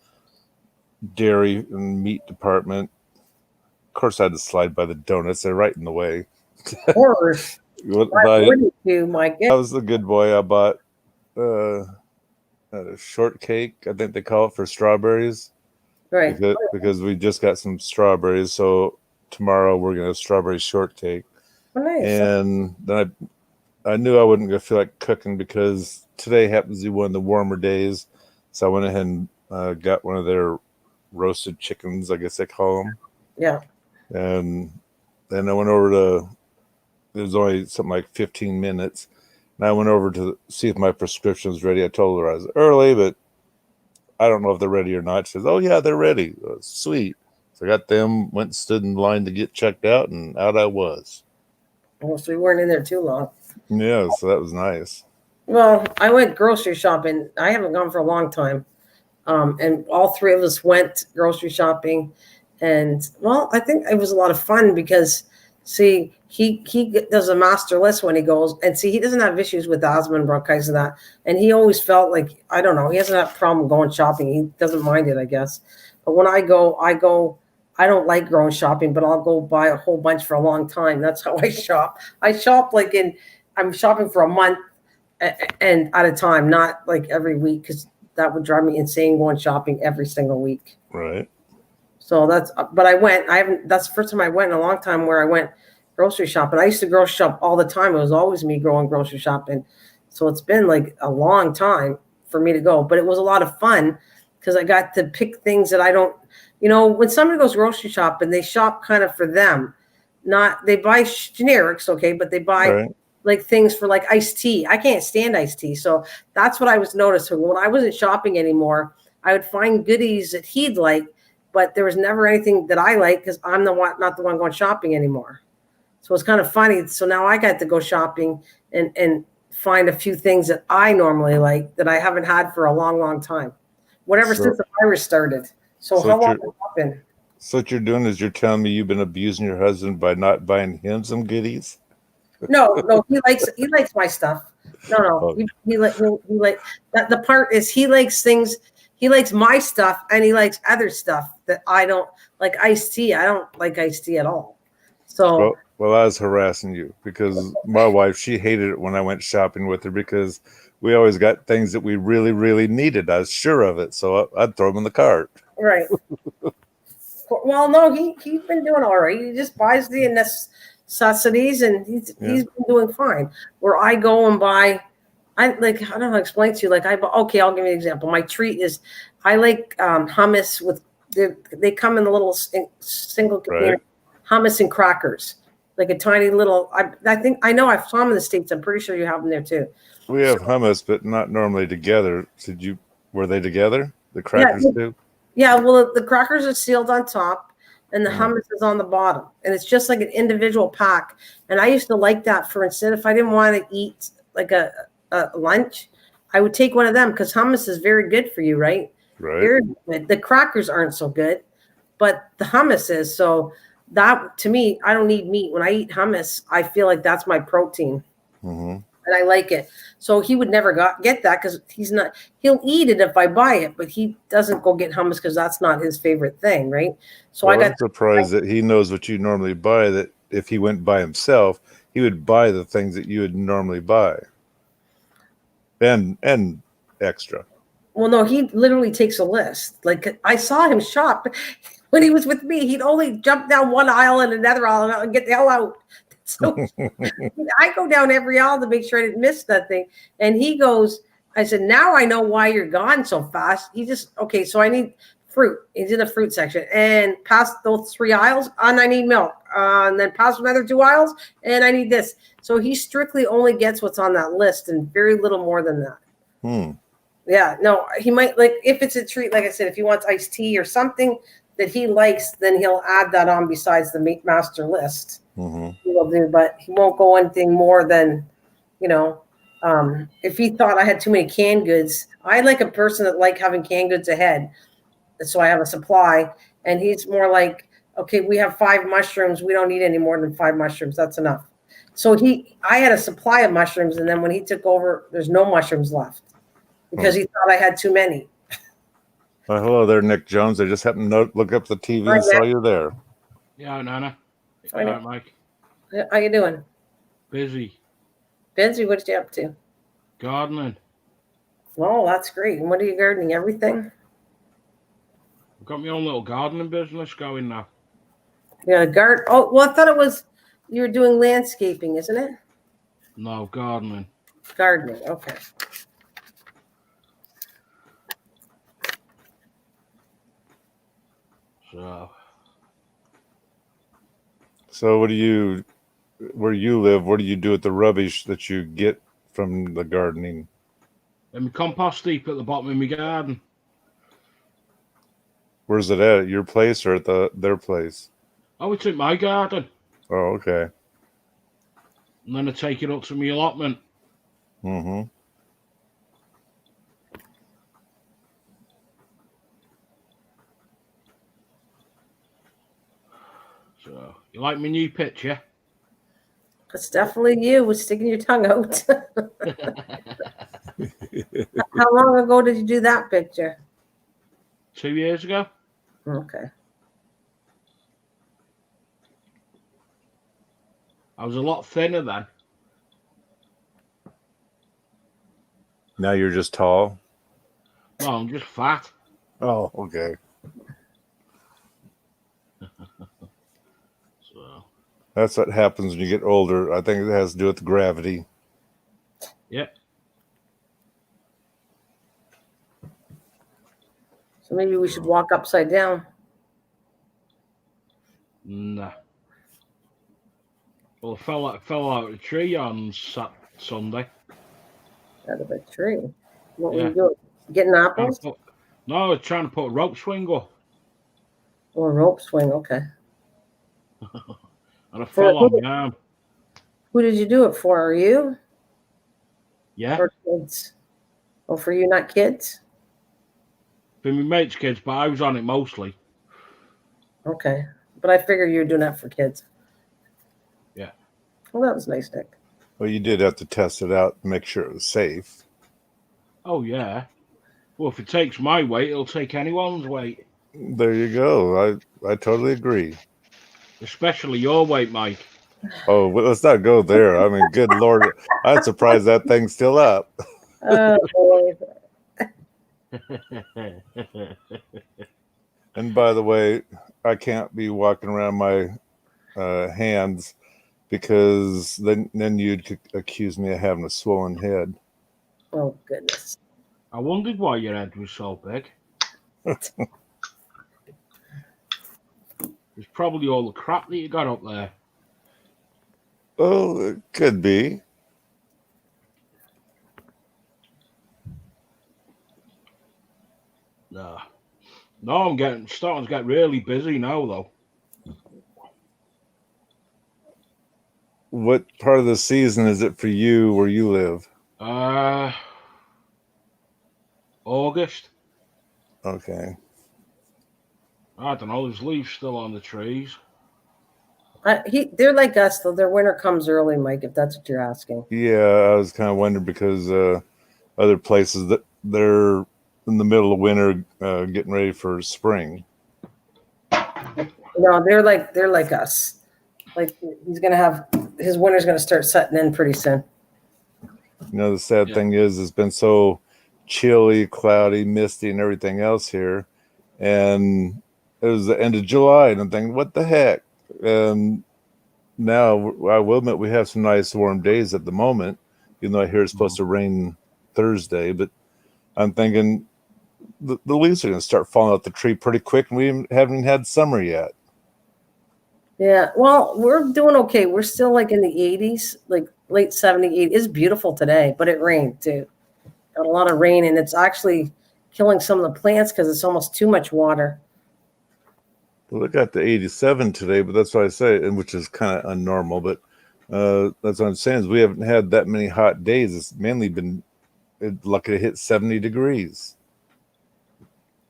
dairy and meat department. Of course, I had to slide by the donuts. They're right in the way. Of course. Why wouldn't you, Mike? I was a good boy. I bought a shortcake, I think they call it, for strawberries. Right. Because we just got some strawberries. So tomorrow we're going to have strawberry shortcake. Oh, nice. And then I knew I wasn't going to feel like cooking because today happens to be one of the warmer days. So I went ahead and got one of their roasted chickens, I guess they call them. Yeah. And then I went over to, it was only something like 15 minutes. And I went over to see if my prescription was ready. I told her I was early, but I don't know if they're ready or not. She says, oh, yeah, they're ready. Sweet. So I got them, went and stood in line to get checked out, and out I was. Well, so we weren't in there too long. Yeah, so that was nice. Well, I went grocery shopping. I haven't gone for a long time. And all 3 of us went grocery shopping. And, well, I think it was a lot of fun because See, he does a master list when he goes, and see, he doesn't have issues with asthma and bronchitis and that. And he always felt like, I don't know, he hasn't had a problem going shopping. He doesn't mind it, I guess. But when I go, I don't like going shopping, but I'll go buy a whole bunch for a long time. That's how I shop. I shop I'm shopping for a month and at a time, not like every week, because that would drive me insane going shopping every single week. Right. So but that's the first time I went in a long time where I went grocery shopping. I used to grocery shop all the time. It was always me going grocery shopping. So it's been like a long time for me to go, but it was a lot of fun because I got to pick things that I don't, when somebody goes grocery shopping, they shop kind of for them, they buy generics. Okay. But they buy like things for like iced tea. I can't stand iced tea. So that's what I was noticing when I wasn't shopping anymore. I would find goodies that he'd like, but there was never anything that I like because I'm not the one going shopping anymore. So it's kind of funny. So now I got to go shopping and find a few things that I normally like that I haven't had for a long, long time. Whatever since the virus started. So how long has that been? So what you're doing is you're telling me you've been abusing your husband by not buying him some goodies? No, he likes my stuff. No, he like that. The part is he likes things. He likes my stuff and he likes other stuff that I don't like. Iced tea. I don't like iced tea at all. So well, I was harassing you because my wife, she hated it when I went shopping with her because we always got things that we really, really needed. I was sure of it, so I'd throw them in the cart. Right. Well, no, he's been doing all right. He just buys the necessities, and he's been doing fine. Where I go and buy, I don't know how to explain to you. Like I'll give you an example. My treat is I like hummus with they come in the little single container hummus and crackers, like a tiny little. I think I know I've saw them in the States. I'm pretty sure you have them there too. We have hummus, but not normally together. Were they together? The crackers too? Yeah, well, the crackers are sealed on top and the hummus is on the bottom. And it's just like an individual pack. And I used to like that for instead, if I didn't want to eat like a lunch, I would take one of them because hummus is very good for you, right? Right. Very good. The crackers aren't so good, but the hummus is. So that, to me, I don't need meat. When I eat hummus, I feel like that's my protein. Mm-hmm. And I like it. So he would never get that because he'll eat it if I buy it, but he doesn't go get hummus because that's not his favorite thing, right? So I'm surprised that he knows what you normally buy, that if he went by himself, he would buy the things that you would normally buy. And extra. Well, no, he literally takes a list. Like I saw him shop when he was with me. He'd only jump down one aisle and another aisle and get the hell out. So I go down every aisle to make sure I didn't miss nothing. And he goes, I said, now I know why you're gone so fast. So I need fruit. He's in the fruit section and past those 3 aisles and I need milk. And then past another 2 aisles and I need this. So he strictly only gets what's on that list and very little more than that. Yeah, no, he might like if it's a treat, like I said, if he wants iced tea or something that he likes, then he'll add that on besides the meat master list. Mm-hmm. He will do, but he won't go anything more than, if he thought I had too many canned goods. I like a person that like having canned goods ahead, so I have a supply. And he's more like, okay, we have 5 mushrooms. We don't need any more than 5 mushrooms. That's enough. So I had a supply of mushrooms, and then when he took over, there's no mushrooms left because he thought I had too many. Hello there, Nick Jones. I just happened to look up the TV and saw you there. Yeah, Nana. Hi, All right, Mike. How you doing? Busy. Busy? What you up to? Gardening. Oh, that's great. And what are you gardening? Everything? I've got my own little gardening business going now. You got a garden? Oh, well, I thought you were doing landscaping, isn't it? No, gardening. Gardening, okay. So where you live, what do you do with the rubbish that you get from the gardening? And my compost heap at the bottom of my garden. Where's it at your place or at their place? Oh, it's in my garden. Oh, okay. And then I take it up to my allotment. Mm-hmm. So, you like my new picture? It's definitely you with sticking your tongue out. How long ago did you do that picture? 2 years ago. Okay. I was a lot thinner then. Now you're just tall. No, I'm just fat. Oh, okay. So, That's what happens when you get older. I think it has to do with gravity. yeah. So maybe we should walk upside down. Nah. Well, I fell out of a tree on Sunday. Out of a tree. What were Yeah. you doing? Getting apples? No, I was trying to put a rope swing up. Or a rope swing, okay. And I fell on my arm. Who did you do it for? Are you? Yeah. Or kids? Oh, for you, not kids? For my mate's kids, but I was on it mostly. Okay. But I figured you were doing that for kids. Yeah. Well, that was nice, Nick. Well, you did have to test it out and make sure it was safe. Oh, yeah. Well, if it takes my weight, it'll take anyone's weight. There you go. I totally agree. Especially your weight, Mike. Oh, well, let's not go there. I mean, good Lord. I'm surprised that thing's still up. Oh, boy. And by the way, I can't be walking around my hands because then you'd accuse me of having a swollen head. Oh, goodness. I wondered why your head was so big. It's probably all the crap that you got up there. Oh, it could be. No. No, I'm starting to get really busy now, though. What part of the season is it for you where you live? August. Okay. I don't know. There's leaves still on the trees. They're like us, though. Their winter comes early, Mike, if that's what you're asking. Yeah, I was kind of wondering because other places that they're in the middle of winter getting ready for spring. No, they're like us. Like he's gonna have his winter's gonna start setting in pretty soon. You know, the sad thing is it's been so chilly, cloudy, misty, and everything else here. And it was the end of July, and I'm thinking, what the heck? And now I will admit we have some nice warm days at the moment, even though I hear it's supposed to rain Thursday. But I'm thinking the leaves are going to start falling out the tree pretty quick, and we haven't had summer yet. Yeah, well, we're doing okay. We're still like in the 80s, like late 70s. It's beautiful today, but it rained too. Got a lot of rain, and it's actually killing some of the plants because it's almost too much water. Well, it got to 87 today, but that's what I say, and which is kind of unnormal. But that's what I'm saying is we haven't had that many hot days. It's mainly been lucky to hit 70 degrees.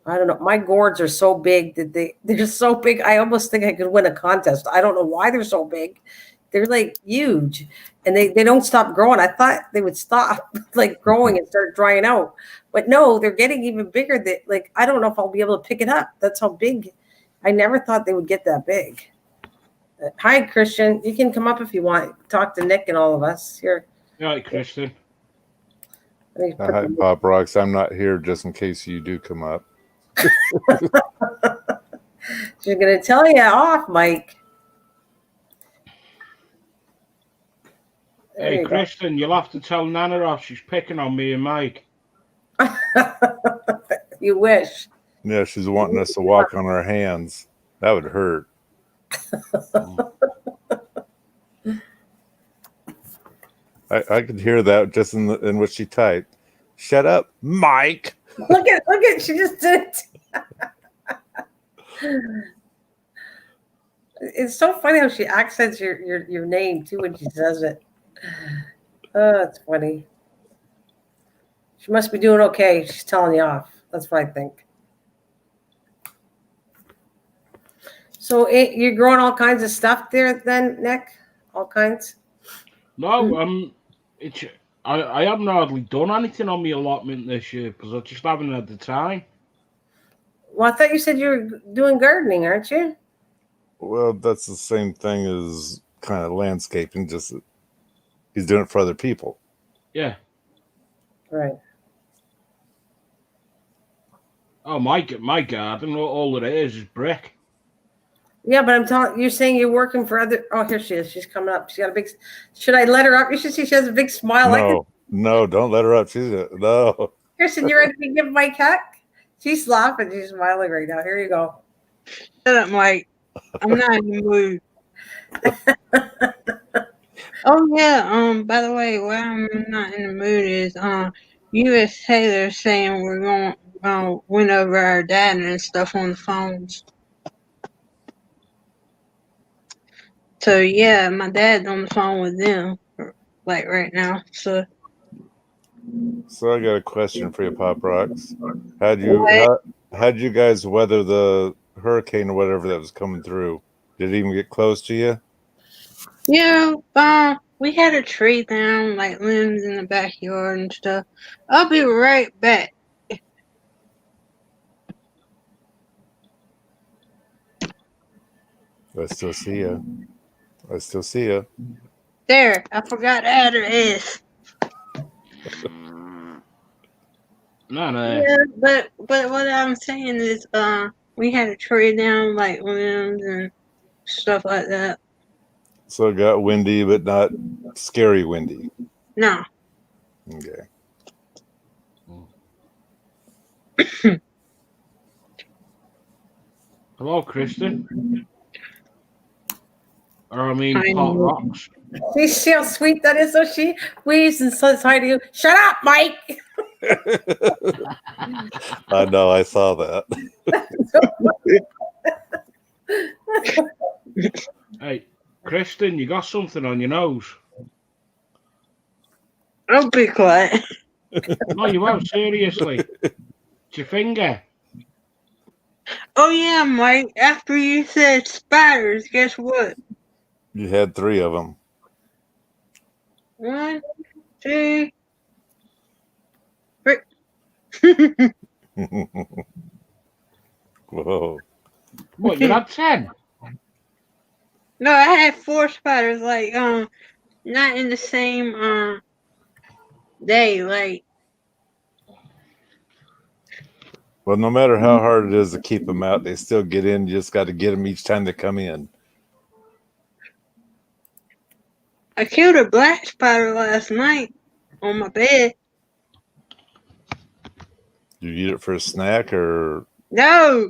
I don't know. My gourds are so big that they're so big. I almost think I could win a contest. I don't know why they're so big. They're like huge, and they don't stop growing. I thought they would stop like growing and start drying out, but no, they're getting even bigger. That like I don't know if I'll be able to pick it up. That's how big. I never thought they would get that big. Hi, Christian. You can come up if you want. Talk to Nick and all of us here. Yeah, Christian. Hi, Pop Rocks. I'm not here just in case you do come up. She's gonna tell you off, Mike. Hey, Kristen, you'll have to tell Nana she's picking on me and Mike. You wish. Yeah, she's wanting us to walk on our hands. That would hurt. I could hear that just in what she typed. Shut up, Mike. Look at she just did it. It's so funny how she accents your name too when she says it. Oh, it's funny. She must be doing okay. She's telling you off. That's what I think. So you're growing all kinds of stuff there then, Nick? All kinds? No, it's I haven't hardly done anything on my allotment this year because I just haven't had the time. Well, I thought you said you were doing gardening, aren't you? Well, that's the same thing as kind of landscaping. Just he's doing it for other people. Yeah. Right. Oh, my garden, all it is brick. Yeah, but I'm telling you're saying you're working for other. Oh, here she is. She's coming up. She got a big. Should I let her up? You should see she has a big smile. No, don't let her up. No. Kirsten, you ready to give Mike heck? She's laughing. She's smiling right now. Here you go. Shut up, Mike. I'm not in the mood. Oh yeah. By the way, why I'm not in the mood is U.S. Taylor saying we're going win over our dad and stuff on the phones. So yeah, my dad's on the phone with them like right now. So I got a question for you, Pop Rocks. How'd you guys weather the hurricane or whatever that was coming through? Did it even get close to you? yeah, we had a tree down, like limbs in the backyard and stuff. I'll be right back. I still see you. There, I forgot to add an S. No. Yeah, but what I'm saying is, we had to trade down like limbs and stuff like that. So it got windy, but not scary windy. No. Okay. Hello, Kristen. Or I mean, Pop Rocks. See how sweet that is. So she wheezes and says hi to you. Shut up, Mike. I know. I saw that. Hey, Kristen, you got something on your nose. I'll be quiet. No, you won't. Seriously. It's your finger. Oh yeah, Mike. After you said spiders, guess what? You had 3 of them. 1, 2, 3. Whoa. What, you had 10? No, I had 4 spiders. Like not in the same day. Like. Well, no matter how hard it is to keep them out, they still get in. You just got to get them each time they come in. I killed a black spider last night on my bed. Do you eat it for a snack or? No.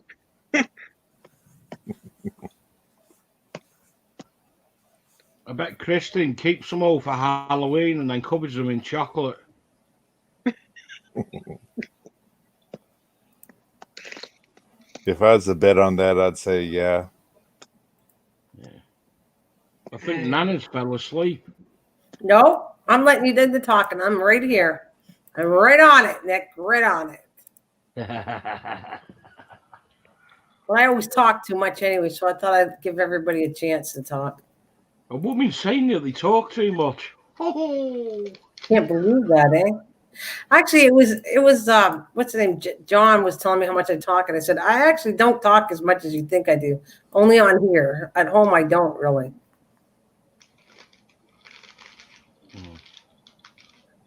I bet Kristen keeps them all for Halloween and then covers them in chocolate. If I was to bet on that, I'd say yeah. I think Nana's fell asleep. No, I'm letting you do the talking. I'm right here. I'm right on it, Nick. Right on it. Well, I always talk too much anyway, so I thought I'd give everybody a chance to talk. A woman saying that they talk too much. Oh. Can't believe that, eh? Actually, it was what's his name? John was telling me how much I talk, and I said I actually don't talk as much as you think I do. Only on here. At home, I don't really.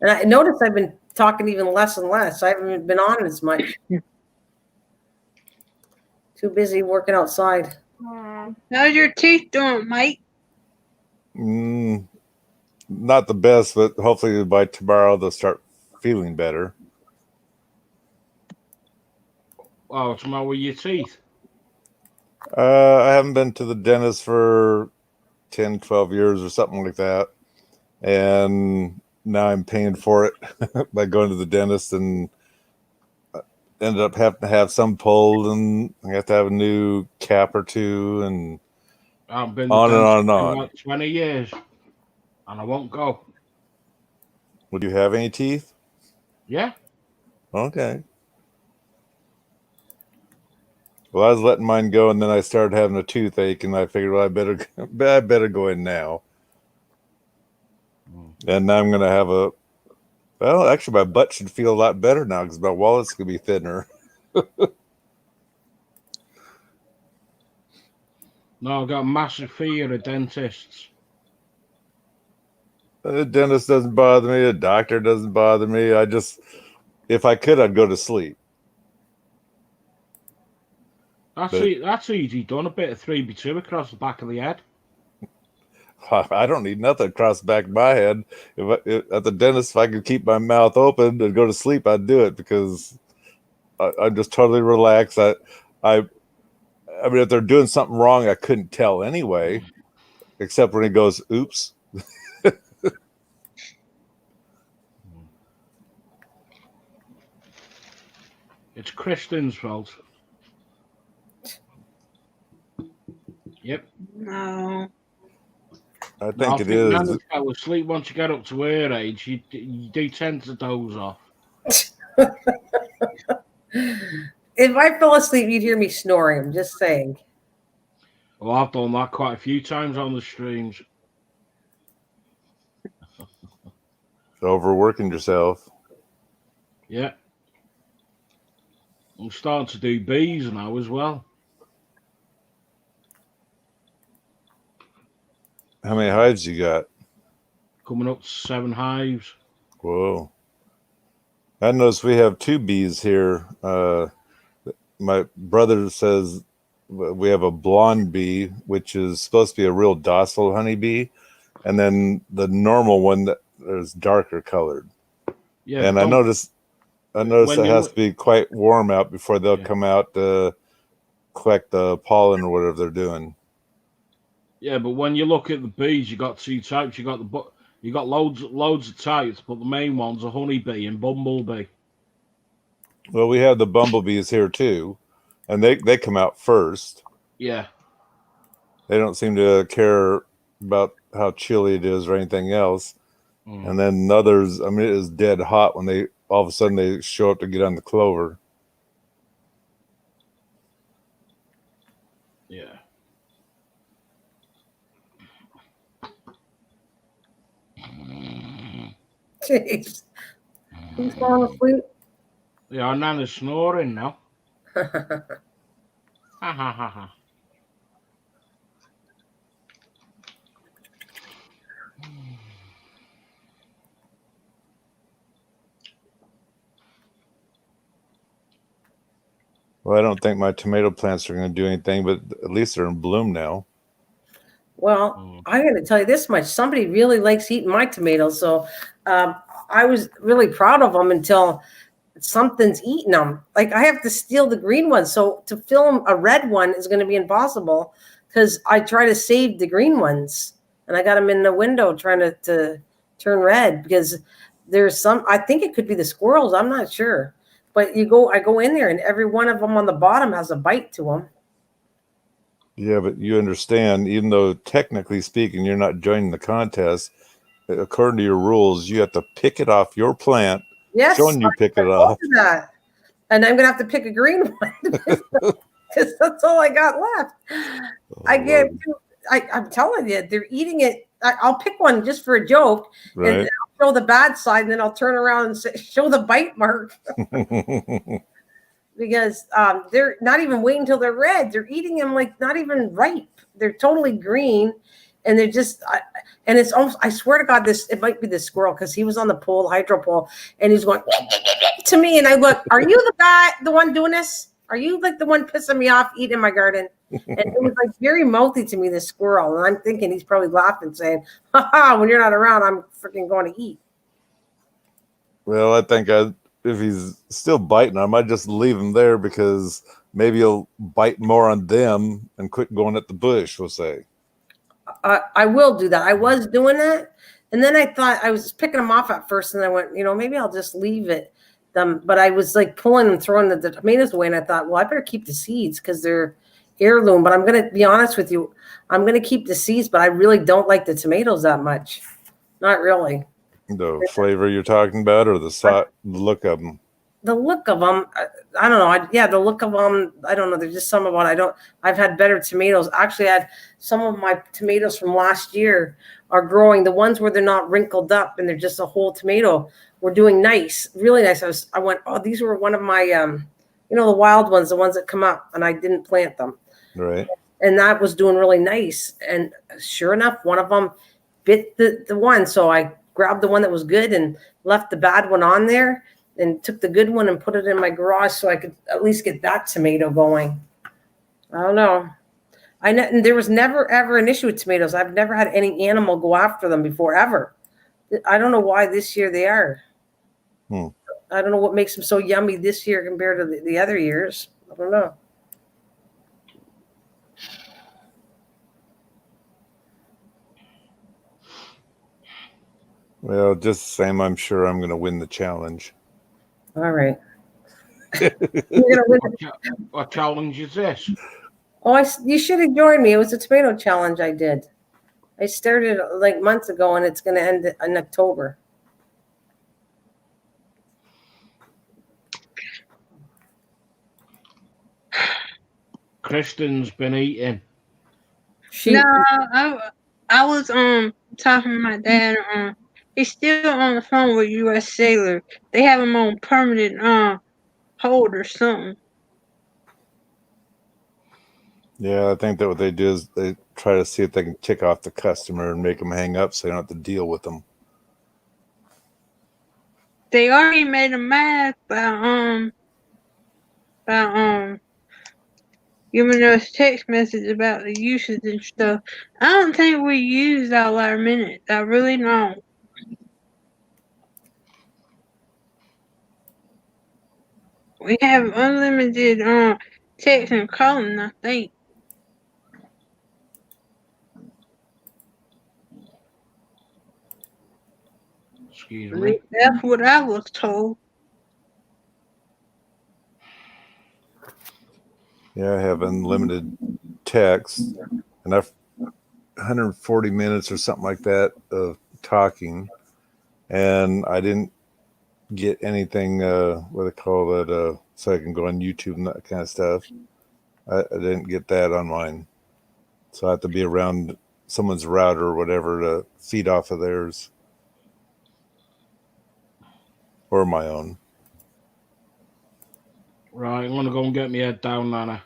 And I noticed I've been talking even less and less. I haven't been on as much. Too busy working outside. How's your teeth doing, Mike? Not the best, but hopefully by tomorrow they'll start feeling better. Oh, what's the matter with your teeth? I haven't been to the dentist for 10, 12 years or something like that. And now I'm paying for it by going to the dentist and ended up having to have some pulled and I have to have a new cap or 2 and I've been on and on and for on. like 20 years and I won't go. Would you have any teeth? Yeah. Okay. Well, I was letting mine go, and then I started having a toothache, and I figured, well, I better go in now. And now I'm going to have well, actually, my butt should feel a lot better now because my wallet's going to be thinner. No, I've got a massive fear of dentists. The dentist doesn't bother me. The doctor doesn't bother me. If I could, I'd go to sleep. That's easy done. A bit of 3x2 across the back of the head. I don't need nothing across the back of my head. At the dentist, if I could keep my mouth open and go to sleep, I'd do it because I'm just totally relaxed. I mean, if they're doing something wrong, I couldn't tell anyway, except when he goes, "Oops." It's Kristen's fault. Yep. No. I think it is. Nana fell asleep once you get up to her age. You do tend to doze off. If I fell asleep, you'd hear me snoring. I'm just saying. Well, I've done that quite a few times on the streams. Overworking yourself. Yeah. I'm starting to do bees now as well. How many hives you got? Coming up to 7 hives. Whoa. I noticed we have 2 bees here. My brother says we have a blonde bee, which is supposed to be a real docile honeybee, and then the normal one that is darker colored. Yeah, and I noticed it has to be quite warm out before they'll come out to collect the pollen or whatever they're doing. Yeah, but when you look at the bees, you got 2 types. You got loads of types, but the main ones are honeybee and bumblebee. Well, we have the bumblebees here too, and they come out first. Yeah. They don't seem to care about how chilly it is or anything else. And then others, I mean, it is dead hot when they all of a sudden they show up to get on the clover. Yeah. Jeez. Who's falling asleep? Yeah, Nana's snoring now. Ha ha ha ha. Well, I don't think my tomato plants are going to do anything, but at least they're in bloom now. Well, I'm going to tell you this much. Somebody really likes eating my tomatoes. So I was really proud of them until something's eating them. Like I have to steal the green ones. So to film a red one is going to be impossible because I try to save the green ones. And I got them in the window trying to turn red because there's I think it could be the squirrels. I'm not sure. But I go in there and every one of them on the bottom has a bite to them. Yeah, but you understand, even though technically speaking, you're not joining the contest, according to your rules, you have to pick it off your plant. Yes, showing you pick it off. That. And I'm gonna have to pick a green one because that's all I got left. I'm telling you, they're eating it. I'll pick one just for a joke, right. And I'll show the bad side, and then I'll turn around and show the bite mark. Because they're not even waiting until they're red. They're eating them like not even ripe. They're totally green, and they're just. And it's almost. I swear to God, it might be the squirrel because he was on the hydro pole, and he's going to me, and I look. Are you the one doing this? Are you like the one pissing me off eating my garden? And it was like very mouthy to me, this squirrel, and I'm thinking he's probably laughing, saying, "Ha ha! When you're not around, I'm freaking going to eat." Well, I think if he's still biting, I might just leave him there because maybe he'll bite more on them and quit going at the bush, we'll say. I will do that. I was doing that. And then I thought I was picking them off at first. And I went, maybe I'll just leave them. But I was like pulling and throwing the tomatoes away. And I thought, well, I better keep the seeds because they're heirloom. But I'm going to be honest with you. I'm going to keep the seeds, but I really don't like the tomatoes that much. Not really. The flavor you're talking about or the look of them? The look of them, I don't know. The look of them, I don't know. There's just some of what I've had better tomatoes. Actually, I had some of my tomatoes from last year are growing. The ones where they're not wrinkled up and they're just a whole tomato were doing nice, really nice. I went, oh, these were one of my, the wild ones, the ones that come up, and I didn't plant them. Right. And that was doing really nice. And sure enough, one of them bit the one. So I grabbed the one that was good and left the bad one on there and took the good one and put it in my garage so I could at least get that tomato going. I don't know. And there was never, ever an issue with tomatoes. I've never had any animal go after them before, ever. I don't know why this year they are. I don't know what makes them so yummy this year compared to the other years. I don't know. Well, just the same, I'm sure I'm going to win the challenge. All right. You're gonna win. What challenge is this? Oh, you should have joined me. It was a tomato challenge I did. I started like months ago, and it's going to end in October. Kristen's been eating. No, I was talking to my dad. He's still on the phone with U.S. Sailor. They have him on permanent hold or something. Yeah, I think that what they do is they try to see if they can tick off the customer and make them hang up so they don't have to deal with them. They already made him mad by giving us text message about the usage and stuff. I don't think we used all our minutes. I really don't. We have unlimited text and calling, I think. Excuse me. That's what I was told. Yeah, I have unlimited text, and I've 140 minutes or something like that of talking, and I didn't get anything, what they call it, so I can go on YouTube and that kind of stuff. I didn't get that on mine. So I have to be around someone's router or whatever to feed off of theirs. Or my own. Right, I'm going to go and get my head down, Nana.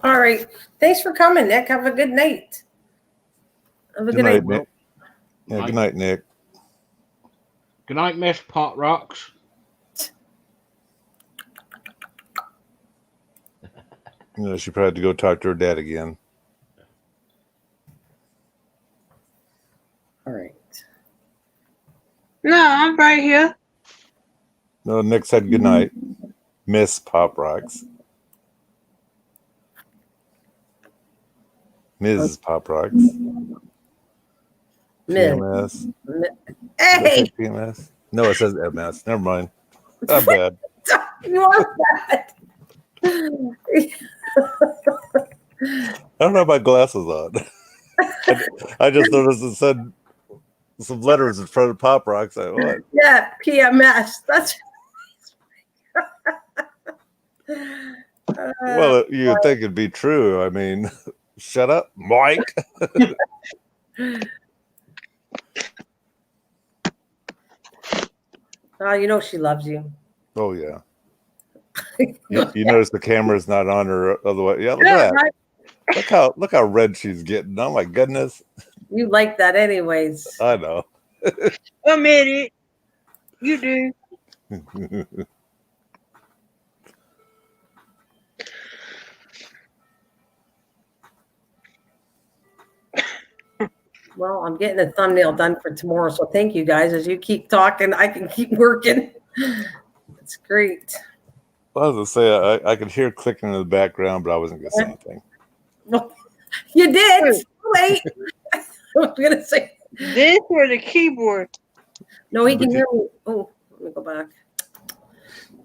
All right. Thanks for coming, Nick. Have a good night. Have a good night, Nick. Yeah, good night, Nick. Good night, Miss Pot Rocks. She probably had to go talk to her dad again. All right. No, I'm right here. No, Nick said good night. Miss Pop Rocks. Ms. Pop Rocks. PMS. Hey! PMS? No, it says MS. Never mind. Not bad. You are bad. I don't have my glasses on. I just noticed it said some letters in front of Pop Rocks. What? Yeah, PMS. That's well, you'd think it'd be true. I mean, shut up, Mike. you know she loves you. Oh yeah. You notice the camera's not on her. Otherwise, yeah. Look at that. Look how red she's getting. Oh my goodness. You like that, anyways. I know. Admit it. You do. Well, I'm getting a thumbnail done for tomorrow, so thank you guys. As you keep talking, I can keep working. It's great. I was gonna say I could hear clicking in the background, but I wasn't gonna say anything. Well, you did. It's too late. I was gonna say this or the keyboard. No, he can hear me. Oh, let me go back.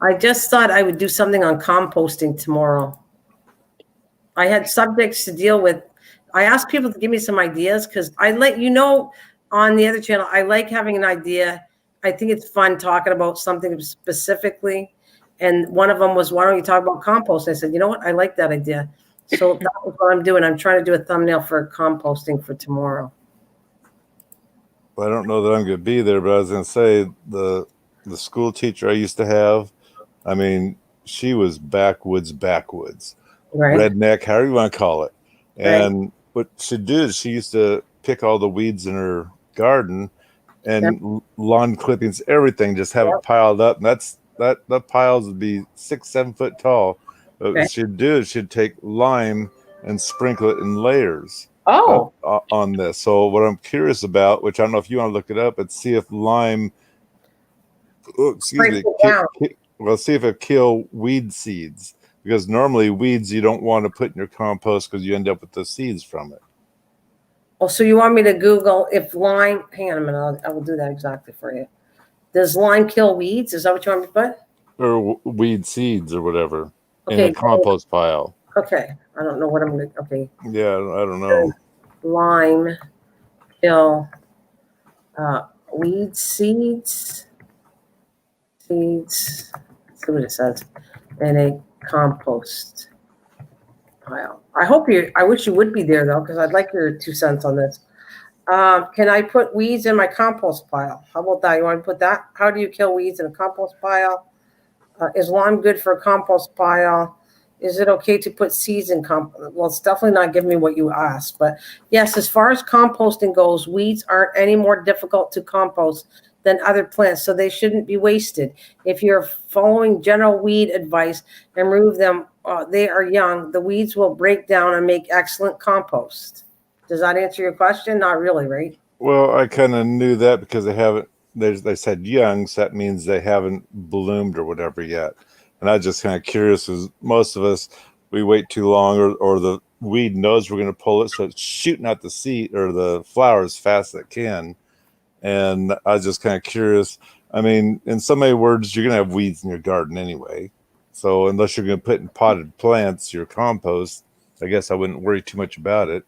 I just thought I would do something on composting tomorrow. I had subjects to deal with. I asked people to give me some ideas because I let you know on the other channel, I like having an idea. I think it's fun talking about something specifically. And one of them was, why don't you talk about compost? I said, you know what? I like that idea. So that was what I'm doing. I'm trying to do a thumbnail for composting for tomorrow. I don't know that I'm going to be there, but I was going to say the school teacher I used to have, I mean, she was backwoods, Right. redneck, however you want to call it. Right. And what she did, she used to pick all the weeds in her garden and lawn clippings, everything, just have it piled up. And that piles would be 6-7 foot tall. But what she'd do is she'd take lime and sprinkle it in layers on this. So what I'm curious about, which I don't know if you want to look it up, but see if lime, see if it kill weed seeds, because normally weeds you don't want to put in your compost because you end up with the seeds from it. Oh, so you want me to Google if lime? Hang on a minute, I will do that exactly for you. Does lime kill weeds? Is that what you want me to put? Or weed seeds or whatever in a compost pile. Okay, I don't know what I'm going to. Okay. Yeah, I don't know. Lime kill weed seeds. Seeds. Let's see what it says. In a compost pile. I wish you would be there though, because I'd like your 2 cents on this. Can I put weeds in my compost pile? How about that? You want to put that? How do you kill weeds in a compost pile? Is lime good for a compost pile? Is it okay to put seeds in compost? Well, it's definitely not giving me what you asked. But yes, as far as composting goes, weeds aren't any more difficult to compost than other plants, so they shouldn't be wasted. If you're following general weed advice and remove them, they are young, the weeds will break down and make excellent compost. Does that answer your question? Not really, right? Well, I kind of knew that because they said young, so that means they haven't bloomed or whatever yet. And I just kind of curious, as most of us, we wait too long, or the weed knows we're going to pull it, so it's shooting out the seed or the flower as fast as it can. And I was just kind of curious. I mean, in so many words, you're going to have weeds in your garden anyway. So unless you're going to put in potted plants, your compost, I guess I wouldn't worry too much about it.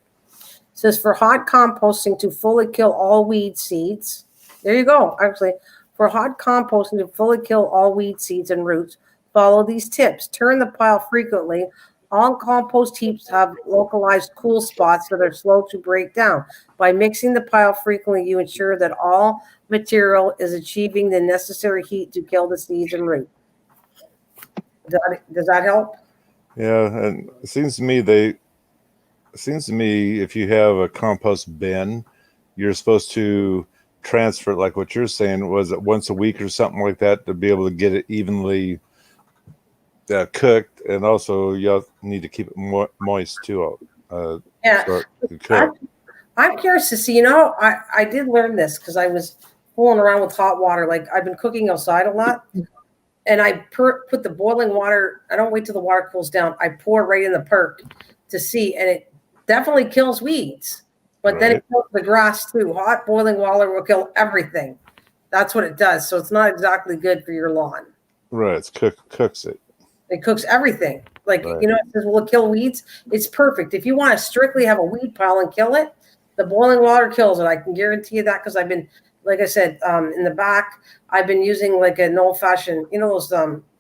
Says for hot composting to fully kill all weed seeds. There you go. Actually, for hot composting to fully kill all weed seeds and roots, follow these tips. Turn the pile frequently. All compost heaps have localized cool spots that are slow to break down. By mixing the pile frequently, you ensure that all material is achieving the necessary heat to kill the seeds and roots. Does that help? Yeah, and it seems to me if you have a compost bin, you're supposed to transfer it, like what you're saying, was it once a week or something like that, to be able to get it evenly cooked, and also you need to keep it moist too. I'm curious to see, I did learn this because I was fooling around with hot water. Like I've been cooking outside a lot, and I put the boiling water. I don't wait till the water cools down. I pour right in the perk to see, and it definitely kills weeds, but then it kills the grass too. Hot boiling water will kill everything. That's what it does. So it's not exactly good for your lawn. Right. It cooks it. It cooks everything. Like, it says, will it kill weeds? It's perfect. If you want to strictly have a weed pile and kill it, the boiling water kills it. I can guarantee you that because I've been, like I said, in the back, I've been using like an old-fashioned, those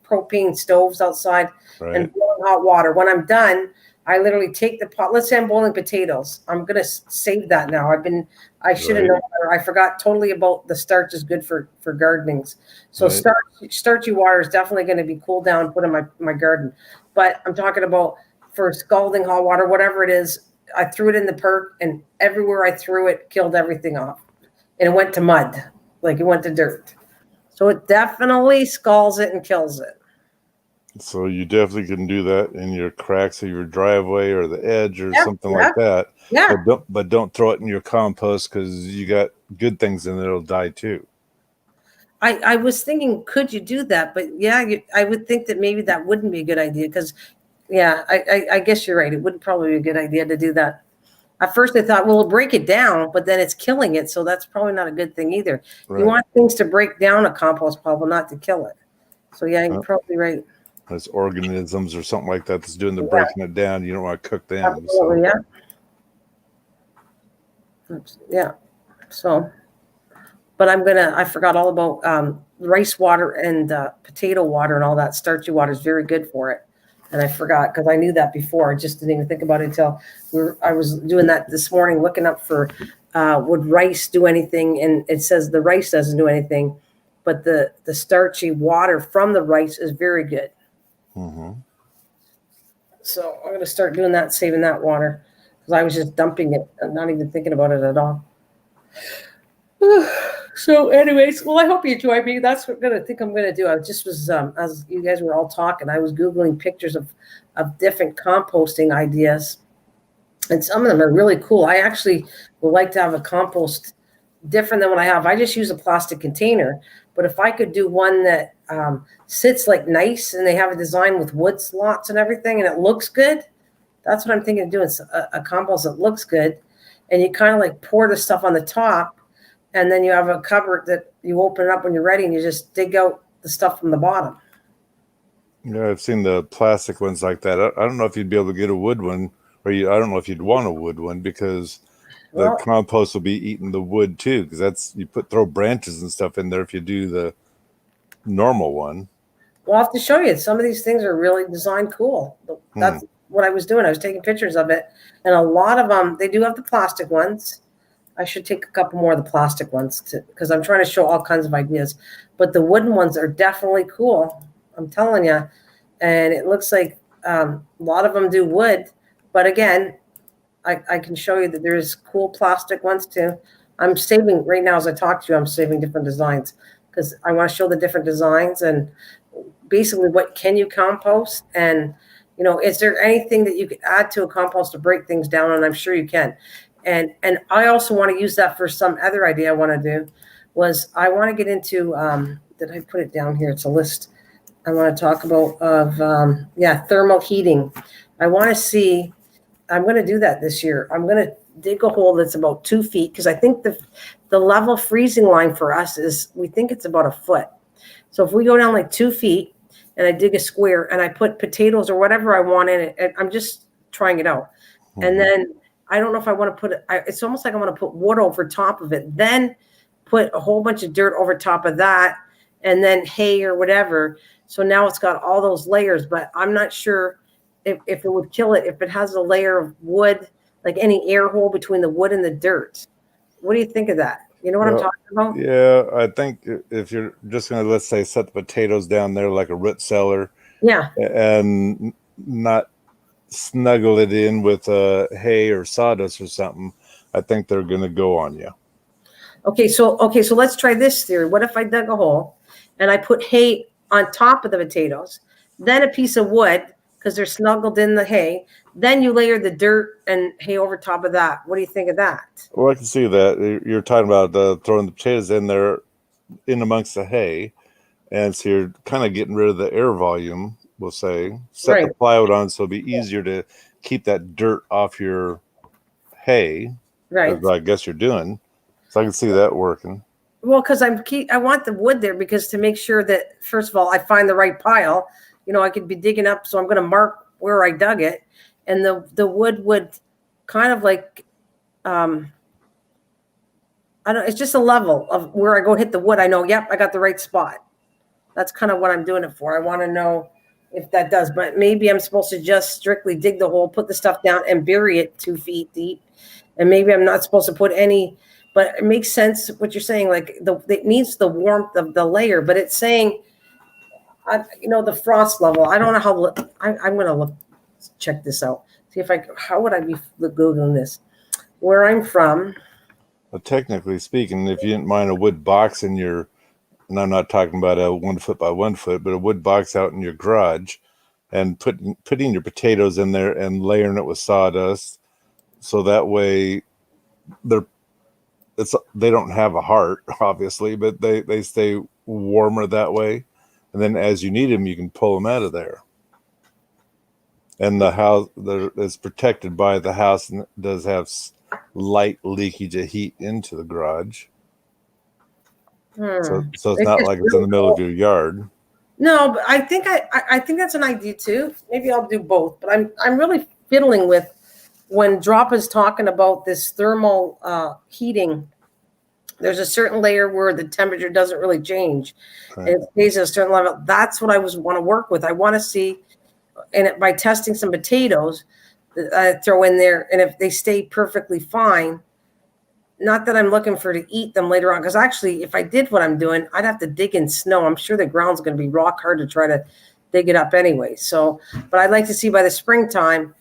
propane stoves outside and boiling hot water. When I'm done, I literally take the pot. Let's say I'm boiling potatoes. I'm going to save that now. I should have known better. I forgot totally about the starch is good for gardenings. So starchy water is definitely going to be cooled down, put in my garden. But I'm talking about for scalding hot water, whatever it is, I threw it in the perk, and everywhere I threw it, killed everything off. And it went to mud, like it went to dirt. So it definitely scalds it and kills it. So you definitely can do that in your cracks of your driveway or the edge or something like that. Yeah. But don't throw it in your compost because you got good things in it that'll die too. I was thinking, could you do that? But I would think that maybe that wouldn't be a good idea because, I guess you're right. It wouldn't probably be a good idea to do that. At first I thought, well, we'll break it down, but then it's killing it. So that's probably not a good thing either. Right. You want things to break down a compost pile, but not to kill it. So you're probably right. There's organisms or something like that that's doing the breaking it down. You don't want to cook them. Absolutely, yeah. So, but I forgot all about rice water and potato water and all that. Starchy water is very good for it. And I forgot because I knew that before. I just didn't even think about it until I was doing that this morning, looking up for would rice do anything? And it says the rice doesn't do anything, but the starchy water from the rice is very good. Mm-hmm. So I'm going to start doing that, saving that water, because I was just dumping it and not even thinking about it at all. So anyways, well, I hope you enjoyed me. That's what I think I'm going to do. I just was, as you guys were all talking, I was Googling pictures of different composting ideas. And some of them are really cool. I actually would like to have a compost different than what I have. I just use a plastic container. But if I could do one that sits like nice and they have a design with wood slots and everything and it looks good, that's what I'm thinking of doing, a compost that looks good. And you kind of like pour the stuff on the top, and then you have a cupboard that you open it up when you're ready and you just dig out the stuff from the bottom. Yeah, I've seen the plastic ones like that. I don't know if you'd be able to get a wood one, or I don't know if you'd want a wood one, because the compost will be eating the wood too, because that's, you throw branches and stuff in there if you do the normal one. Well, I'll have to show you. Some of these things are really designed cool. That's what I was doing. I was taking pictures of it, and a lot of them, they do have the plastic ones. I should take a couple more of the plastic ones because I'm trying to show all kinds of ideas. But the wooden ones are definitely cool. I'm telling you. And it looks like a lot of them do wood. But again, I can show you that there's cool plastic ones too. I'm saving right now as I talk to you. I'm saving different designs because I want to show the different designs and basically what can you compost, and is there anything that you could add to a compost to break things down? And I'm sure you can. And I also want to use that for some other idea I want to do. Was I want to get into did I put it down here? It's a list I want to talk about of thermal heating. I want to see. I'm going to do that this year. I'm going to dig a hole that's about 2 feet, because I think the level freezing line for us is, we think it's about a foot. So if we go down like 2 feet and I dig a square and I put potatoes or whatever I want in it, and I'm just trying it out. Mm-hmm. And then I don't know if I want to put it, it's almost like I want to put wood over top of it, then put a whole bunch of dirt over top of that, and then hay or whatever. So now it's got all those layers, but I'm not sure if it would kill it if it has a layer of wood, like any air hole between the wood and the dirt. What do you think of that? You know what I'm talking about? Yeah, I think if you're just going to, let's say, set the potatoes down there like a root cellar, and not snuggle it in with hay or sawdust or something, I think they're going to go on you. Okay, so let's try this theory. What if I dug a hole and I put hay on top of the potatoes, then a piece of wood because they're snuggled in the hay, then you layer the dirt and hay over top of that? What do you think of that? Well, I can see that. You're talking about throwing the potatoes in there in amongst the hay, and so you're kind of getting rid of the air volume, we'll say. Set the plywood on so it'll be easier to keep that dirt off your hay. Right. I guess you're doing. So I can see that working. Well, because I want the wood there, because to make sure that, first of all, I find the right pile. I could be digging up, so I'm going to mark where I dug it, and the wood would kind of like, it's just a level of where I go hit the wood. I know, yep, I got the right spot. That's kind of what I'm doing it for. I want to know if that does, but maybe I'm supposed to just strictly dig the hole, put the stuff down, and bury it 2 feet deep, and maybe I'm not supposed to put any. But it makes sense what you're saying. Like it needs the warmth of the layer, but it's saying, the frost level. I don't know how. I'm going to check this out. See if how would I be Googling this? Where I'm from. Well, technically speaking, if you didn't mind a wood box in your, and I'm not talking about a 1 foot by 1 foot, but a wood box out in your garage, and putting your potatoes in there and layering it with sawdust, so that way they don't have a heart, obviously, but they stay warmer that way. And then as you need them, you can pull them out of there. And the house is protected by the house, and does have light leakage of heat into the garage. So it's not like it's in the middle of your yard. No, but I think that's an idea too. Maybe I'll do both. But I'm really fiddling with when Drop is talking about this thermal heating. There's a certain layer where the temperature doesn't really change. Right. And it stays at a certain level. That's what I want to work with. I want to see, and by testing some potatoes, throw in there, and if they stay perfectly fine, not that I'm looking for to eat them later on, because actually, if I did what I'm doing, I'd have to dig in snow. I'm sure the ground's going to be rock hard to try to dig it up anyway. So, but I'd like to see by the springtime,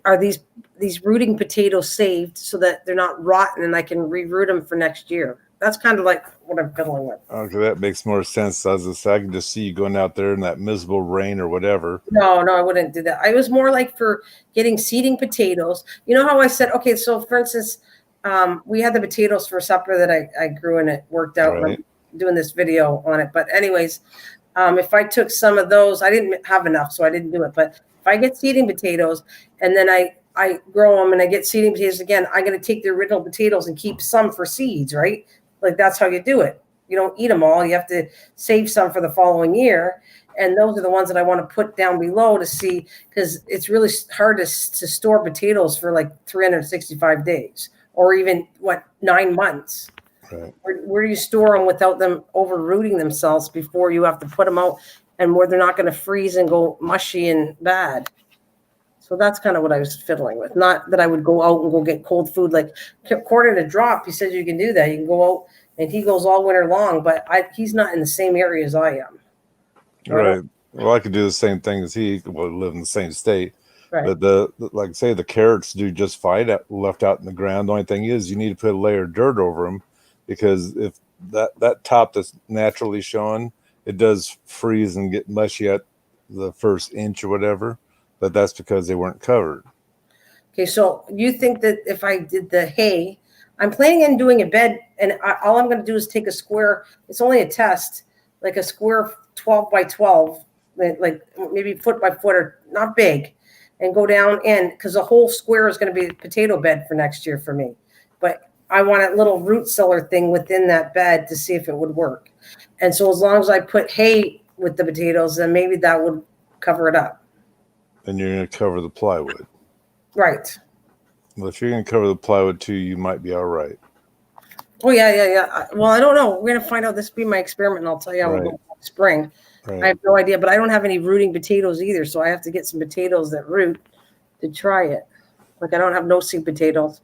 are these rooting potatoes saved so that they're not rotten and I can reroot them for next year? That's kind of like what I'm fiddling with. Okay, that makes more sense. As I said, I can just see you going out there in that miserable rain or whatever. No, I wouldn't do that. I was more like for getting seeding potatoes. You know how I said, okay, so for instance, we had the potatoes for supper that I grew and it worked out. Right. And I'm doing this video on it. But anyways, if I took some of those, I didn't have enough, so I didn't do it. But if I get seeding potatoes and then I grow them and I get seeding potatoes again, I'm going to take the original potatoes and keep some for seeds, right? Like that's how you do it. You don't eat them all. You have to save some for the following year. And those are the ones that I want to put down below to see, because it's really hard to store potatoes for like 365 days or even 9 months. Right. Where do you store them without them over-rooting themselves before you have to put them out, and where they're not going to freeze and go mushy and bad? So that's kind of what I was fiddling with. Not that I would go out and go get cold food. Like according to Drop, he says you can do that. You can go out, and he goes all winter long, but he's not in the same area as I am. Right. Well, I could do the same thing as he. Well, live in the same state. Right. But like say the carrots do just fine left out in the ground. The only thing is you need to put a layer of dirt over them, because if that top that's naturally showing, it does freeze and get mushy at the first inch or whatever. But that's because they weren't covered. Okay, so you think that if I did the hay, I'm planning on doing a bed, and all I'm going to do is take a square. It's only a test, like a square 12 by 12, like maybe foot by foot, or not big, and go down in, because the whole square is going to be a potato bed for next year for me. But I want a little root cellar thing within that bed to see if it would work. And so as long as I put hay with the potatoes, then maybe that would cover it up. And you're going to cover the plywood. Right. Well, if you're going to cover the plywood too, you might be all right. Oh, yeah. Well, I don't know. We're going to find out. This will be my experiment, and I'll tell you how we'll go next spring. Right. I have no idea, but I don't have any rooting potatoes either, so I have to get some potatoes that root to try it. Like I don't have no-seed potatoes.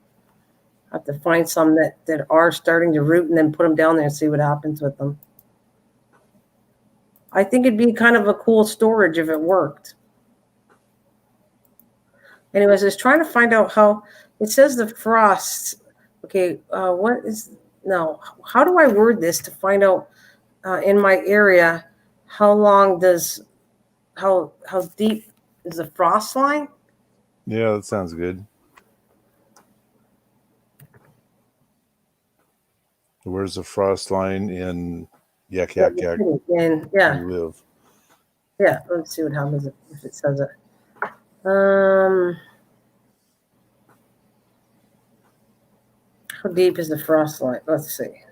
I have to find some that are starting to root and then put them down there and see what happens with them. I think it'd be kind of a cool storage if it worked. Anyways, I was trying to find out how it says the frost. Okay, how do I word this to find out in my area how deep is the frost line? Yeah, that sounds good. Where's the frost line in yak? Yeah. You live. Yeah, let's see what happens if it says it. How deep is the frost line? Let's see.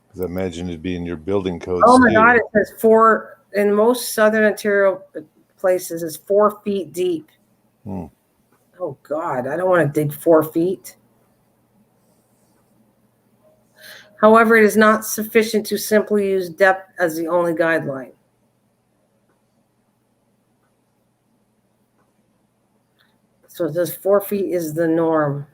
Because I imagine it'd be in your building codes. Oh my God! It says 4 in most southern Ontario places. It's 4 feet deep. Oh God! I don't want to dig 4 feet. However, it is not sufficient to simply use depth as the only guideline. So it says 4 feet is the norm.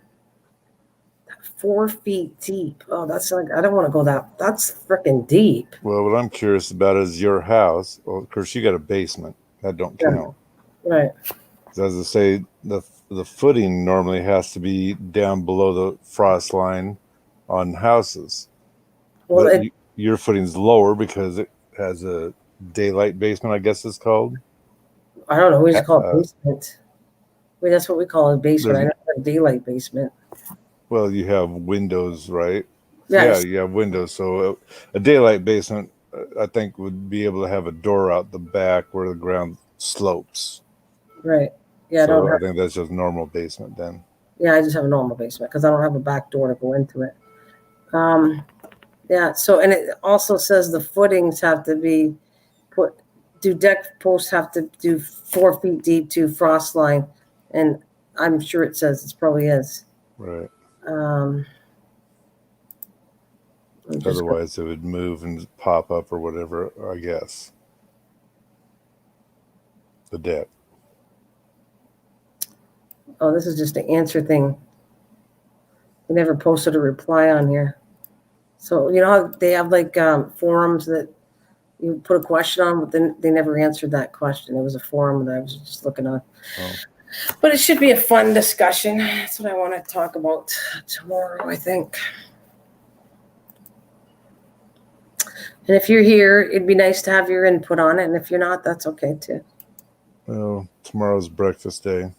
4 feet deep. Oh, that's like, I don't want to go that's freaking deep. Well, what I'm curious about is your house. Well, of course, you got a basement. That don't count. Right. As I say, the footing normally has to be down below the frost line on houses. Well, your footing's lower because it has a daylight basement, I guess it's called. I don't know. We just call it basement. Wait, that's what we call a basement. I don't have a daylight basement. Well, you have windows, right? Yes. Yeah, you have windows. So a daylight basement, I think, would be able to have a door out the back where the ground slopes. Right. Yeah. So I think that's just normal basement then. Yeah, I just have a normal basement because I don't have a back door to go into it. Yeah. So, and it also says the footings have to be deck posts have to do 4 feet deep to frost line, and I'm sure it says it probably is. Right. Otherwise, it would move and pop up or whatever, I guess. The depth. Oh, this is just an answer thing. They never posted a reply on here. So you know how they have like forums that you put a question on, but then they never answered that question. It was a forum that I was just looking on. Oh. But it should be a fun discussion. That's what I want to talk about tomorrow, I think. And if you're here, it'd be nice to have your input on it. And if you're not, that's okay too. Well, tomorrow's breakfast day.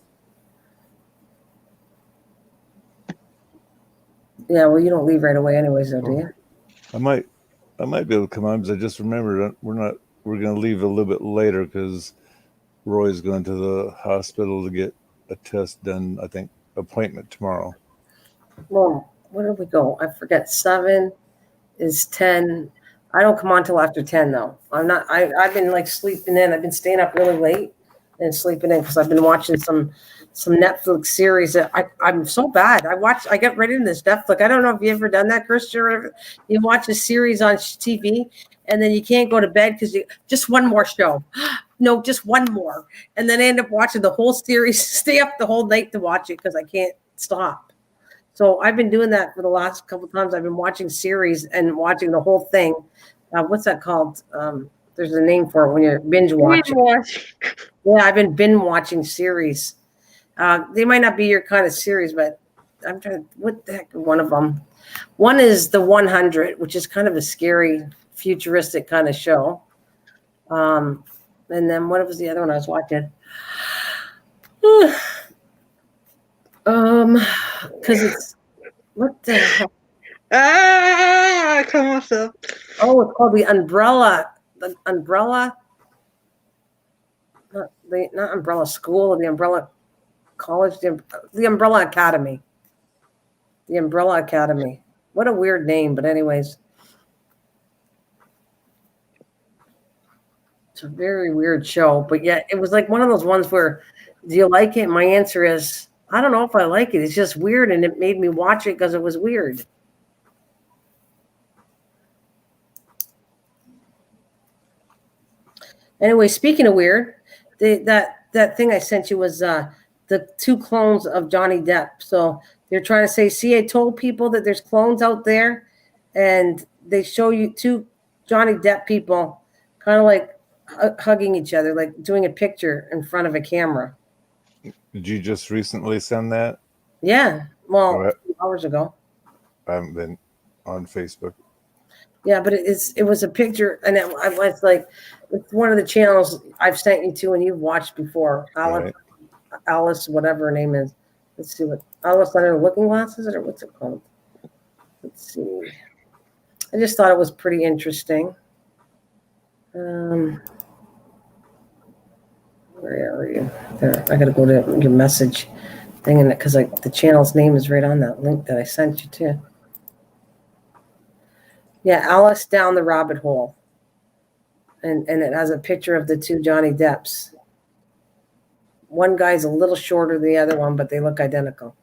Yeah, well, you don't leave right away anyways, though, do you? I might be able to come on because I just remembered we're going to leave a little bit later because Roy's going to the hospital to get a test done. I think appointment tomorrow. Well, where did we go? I forget. 7 is 10. I don't come on till after 10 though. I've been like sleeping in. I've been staying up really late and sleeping in because I've been watching some Netflix series that I'm so bad. I get right into this Netflix. I don't know if you ever done that, Christian, or whatever. You watch a series on TV and then you can't go to bed because you just one more show. No, just one more. And then I end up watching the whole series, stay up the whole night to watch it because I can't stop. So I've been doing that for the last couple of times. I've been watching series and watching the whole thing. What's that called? There's a name for it when you're binge watching. Yeah, I've been binge watching series. They might not be your kind of series, but I'm trying to, what the heck, one of them. One is The 100, which is kind of a scary, futuristic kind of show. And then what was the other one I was watching? Because it's, what the hell? Come on, so. Oh, it's called The Umbrella. The Umbrella. Not Umbrella School, the Umbrella College, the Umbrella Academy. The Umbrella Academy. What a weird name, but anyways. It's a very weird show, but yet it was like one of those ones where, do you like it? My answer is, I don't know if I like it. It's just weird, and it made me watch it because it was weird. Anyway, speaking of weird, that thing I sent you was the 2 clones of Johnny Depp. So they're trying to say, see, I told people that there's clones out there, and they show you 2 Johnny Depp people kind of like hugging each other, like doing a picture in front of a camera. Did you just recently send that? Yeah, well, a few hours ago. I haven't been on Facebook. Yeah, but it was a picture, and I was like, it's one of the channels I've sent you to and you've watched before. Alice, whatever her name is. Let's see what Alice under looking glasses, or what's it called? Let's see. I just thought it was pretty interesting. Where are you? There, I gotta go to your message thing in it because the channel's name is right on that link that I sent you to. Yeah, Alice Down the Rabbit Hole. And it has a picture of the 2 Johnny Depps. One guy's a little shorter than the other one, but they look identical.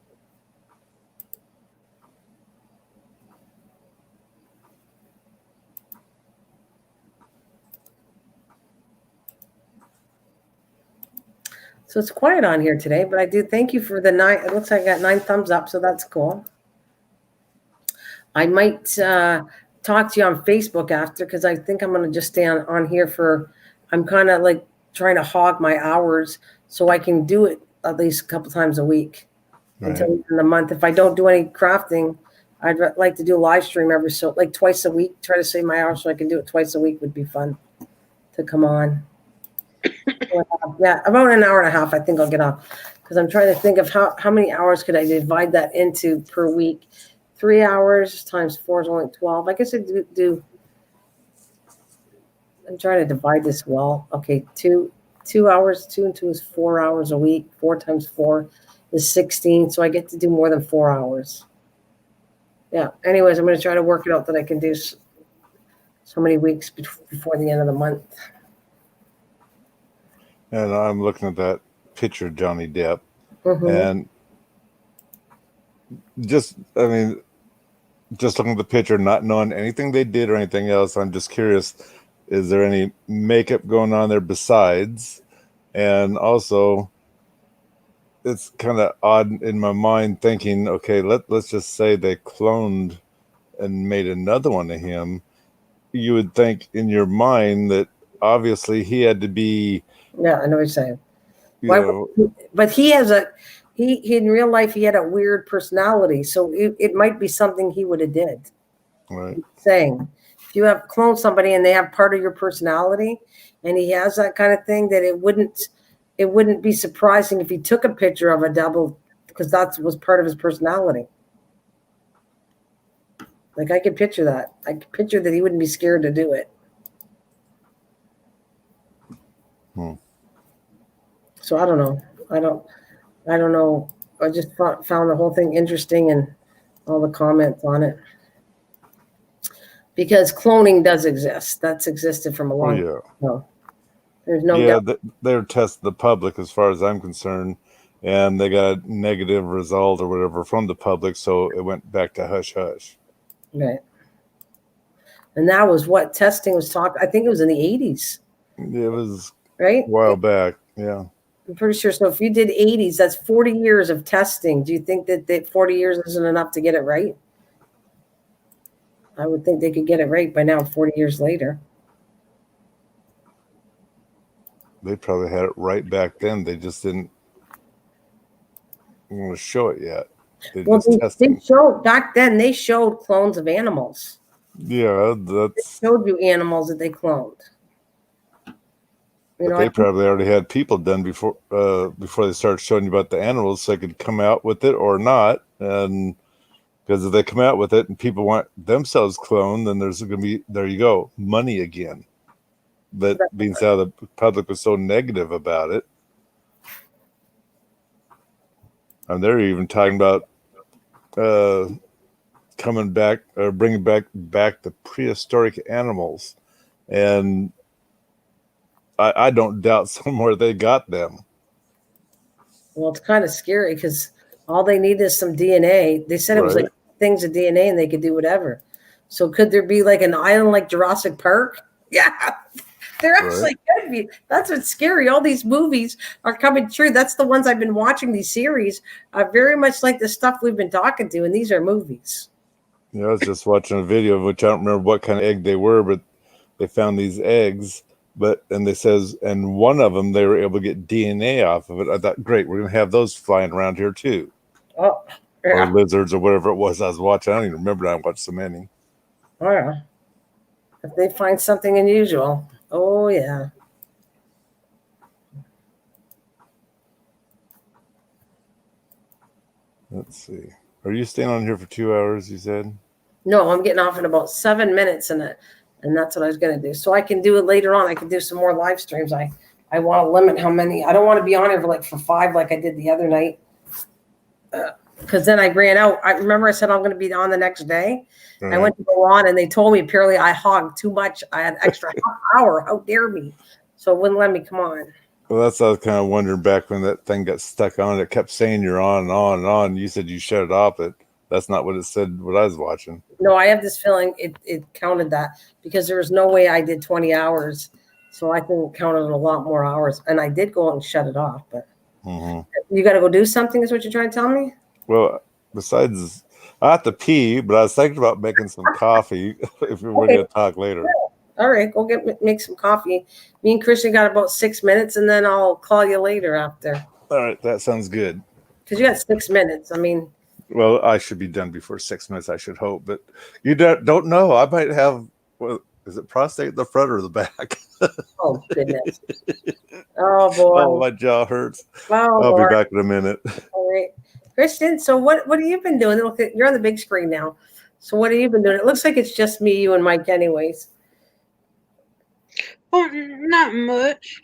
So it's quiet on here today, but I do thank you for the 9. It looks like I got 9 thumbs up, so that's cool. I might talk to you on Facebook after because I think I'm going to just stay on here for, I'm kind of like trying to hog my hours so I can do it at least a couple times a week until the end of the month. If I don't do any crafting, I'd like to do a live stream like twice a week, try to save my hours so I can do it twice a week would be fun to come on. Yeah, about an hour and a half, I think I'll get off because I'm trying to think of how many hours could I divide that into per week. 3 hours times 4 is only 12. I guess I do. I'm trying to divide this well. Okay, 2 hours. 2 and 2 is 4 hours a week. 4 times 4 is 16. So I get to do more than 4 hours. Yeah. Anyways, I'm going to try to work it out that I can do so many weeks before the end of the month. And I'm looking at that picture of Johnny Depp, and just looking at the picture, not knowing anything they did or anything else, I'm just curious, is there any makeup going on there besides? And also, it's kind of odd in my mind thinking, okay, let's just say they cloned and made another one of him. You would think in your mind that obviously he had to be. Yeah, I know what you're saying. You know, but he has he in real life he had a weird personality, so it might be something he would have did. right. Saying if you have cloned somebody and they have part of your personality, and he has that kind of thing, that it wouldn't be surprising if he took a picture of a double, because that was part of his personality. Like I could picture that. I could picture that he wouldn't be scared to do it. So I don't know. I don't know. I just found the whole thing interesting and all the comments on it. Because cloning does exist. That's existed from a long time ago. There's no doubt. They're testing the public as far as I'm concerned, and they got a negative result or whatever from the public, so it went back to hush hush. Right. And that was what testing was talking. I think it was in the 80s. It was right? A while back, yeah. I'm pretty sure. So if you did 80s, that's 40 years of testing. Do you think that 40 years isn't enough to get it right? I would think they could get it right by now, 40 years later. They probably had it right back then. They just didn't want to show it yet. They showed back then. They showed clones of animals. Yeah, they showed you animals that they cloned. But they probably already had people done before they started showing you about the animals, so they could come out with it or not. And because if they come out with it and people want themselves cloned, then there's going to be, there you go, money again. But being how the public was so negative about it, and they're even talking about coming back or bringing back the prehistoric animals, and I don't doubt somewhere they got them. Well, it's kind of scary because all they need is some DNA. They said it was like things of DNA and they could do whatever. So could there be like an island like Jurassic Park? Yeah, there actually could be. That's what's scary. All these movies are coming true. That's the ones I've been watching. These series are very much like the stuff we've been talking to, and these are movies. Yeah, I was just watching a video of which I don't remember what kind of egg they were, but they found these eggs. And they says, and one of them, they were able to get DNA off of it. I thought, great, we're going to have those flying around here too. Oh, yeah. Or lizards or whatever it was I was watching. I don't even remember. I watched so many. Oh, yeah. If they find something unusual. Oh, yeah. Let's see. Are you staying on here for 2 hours, you said? No, I'm getting off in about 7 minutes, and that's what I was going to do. So I can do it later on. I can do some more live streams. I want to limit how many. I don't want to be on here for 5 like I did the other night. Because then I ran out. I remember I said I'm going to be on the next day. I went to go on, and they told me apparently I hogged too much. I had extra half hour. How dare me? So it wouldn't let me come on. Well, that's what I was kind of wondering back when that thing got stuck on. It kept saying you're on and on and on. You said you shut it off, but that's not what it said what I was watching. No, I have this feeling it counted that because there was no way I did 20 hours. So I think it counted a lot more hours. And I did go and shut it off. But you got to go do something is what you're trying to tell me? Well, besides, I have to pee, but I was thinking about making some coffee if we were going to talk later. All right, go make some coffee. Me and Christian got about 6 minutes, and then I'll call you later after. All right, that sounds good. Because you got 6 minutes. I mean, well, I should be done before 6 minutes, I should hope. But you don't know. I might have, is it prostate in the front or the back? Oh, goodness. Oh, boy. Oh, my jaw hurts. Oh, I'll be back in a minute. All right. Christian, so what have you been doing? Look, you're on the big screen now. So what have you been doing? It looks like it's just me, you, and Mike anyways. Oh, not much.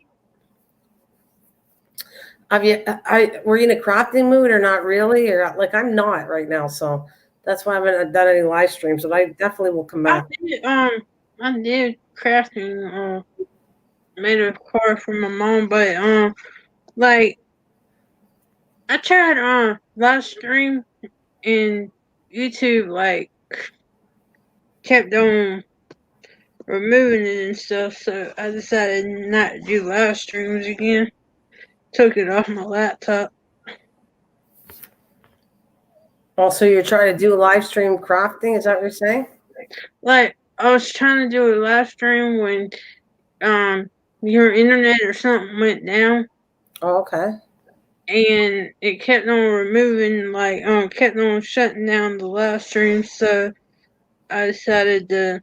Were you in a crafting mood or not really? Or like I'm not right now, so that's why I haven't done any live streams, but I definitely will come back. I did crafting, made a card for my mom, but like I tried live stream and YouTube like kept on removing it and stuff, so I decided not to do live streams again. Took it off my laptop. Also, you're trying to do live stream crafting. Is that what you're saying? Like, I was trying to do a live stream when your internet or something went down. Oh, okay. And it kept on removing, like, kept on shutting down the live stream, so I decided to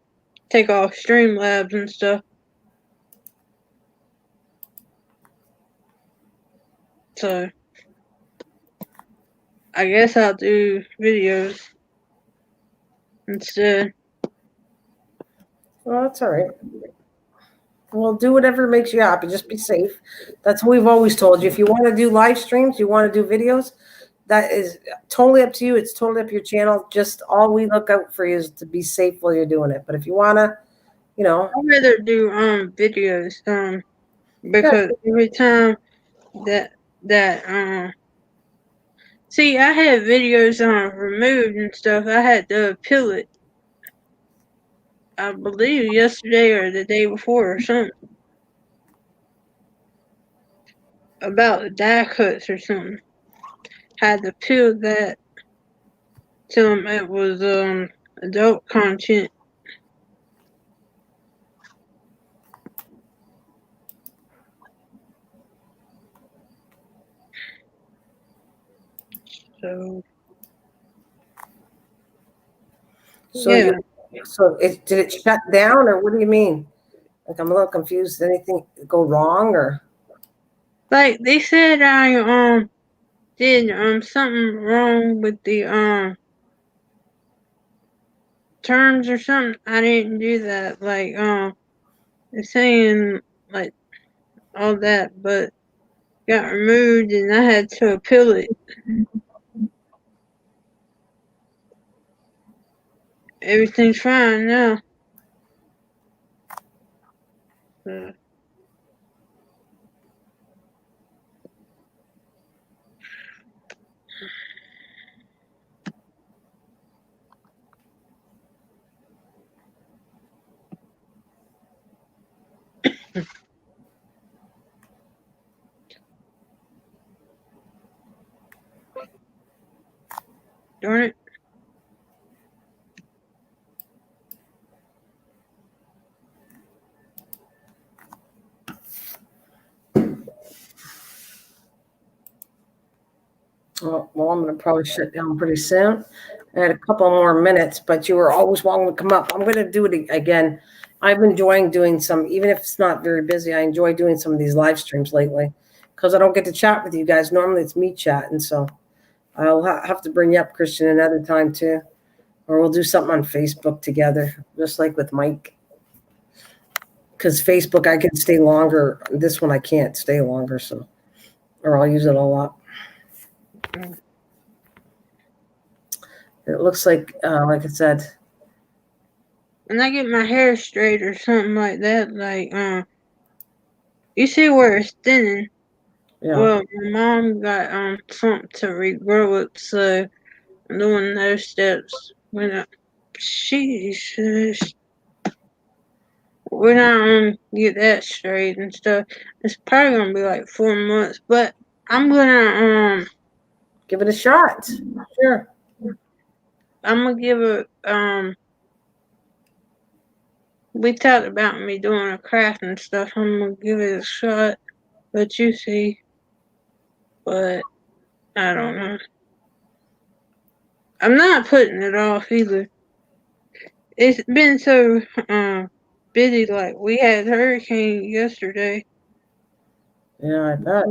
take off Streamlabs and stuff. So I guess I'll do videos instead. Well, that's all right. Well, do whatever makes you happy. Just be safe. That's what we've always told you. If you want to do live streams, you want to do videos, that is totally up to you. It's totally up to your channel. Just all we look out for you is to be safe while you're doing it. But if you want to, you know. I'd rather do videos because every time that see, I had videos removed and stuff. I had to appeal it. I believe yesterday or the day before or something. About the die cuts or something. Had to appeal that. Tell them it was adult content. So yeah. Did it shut down, or what do you mean? Like, I'm a little confused. Did anything go wrong, or? Like they said I did something wrong with the terms or something. I didn't do that. Like they're saying like all that, but got removed and I had to appeal it. Everything's fine now. Darn it. Well, I'm going to probably shut down pretty soon. I had a couple more minutes, but you were always wanting to come up. I'm going to do it again. I've been enjoying doing some, even if it's not very busy, I enjoy doing some of these live streams lately because I don't get to chat with you guys. Normally it's me chatting, so I'll have to bring you up, Christian, another time too. Or we'll do something on Facebook together, just like with Mike. Because Facebook, I can stay longer. This one, I can't stay longer, so, or I'll use it a lot. It looks like I said. When I get my hair straight or something like that, like you see where it's thinning. Yeah. Well, my mom got something to regrow it, so I'm doing those steps. When I get that straight and stuff, it's probably gonna be like 4 months, but I'm gonna give it a shot. Sure. I'm gonna give it we talked about me doing a craft and stuff. I'm gonna give it a shot, but you see, but I don't know. I'm not putting it off either. It's been so busy. Like we had hurricane yesterday. Yeah, I bet.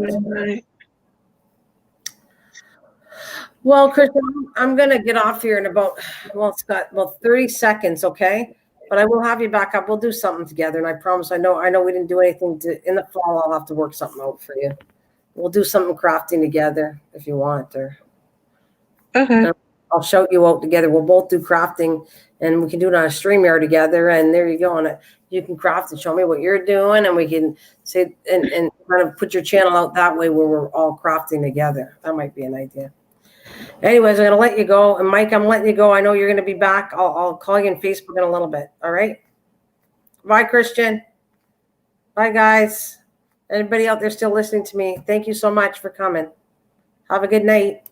Well, Christian, I'm going to get off here in about, it's got about 30 seconds, okay? But I will have you back up. We'll do something together, and I promise. I know we didn't do anything in the fall. I'll have to work something out for you. We'll do something crafting together if you want, or okay. I'll shout you out together. We'll both do crafting, and we can do it on a StreamYard together. And there you go. And you can craft and show me what you're doing, and we can say and kind of put your channel out that way where we're all crafting together. That might be an idea. Anyways, I'm going to let you go. And Mike, I'm letting you go. I know you're going to be back. I'll call you on Facebook in a little bit. All right. Bye, Christian. Bye, guys. Anybody out there still listening to me, thank you so much for coming. Have a good night.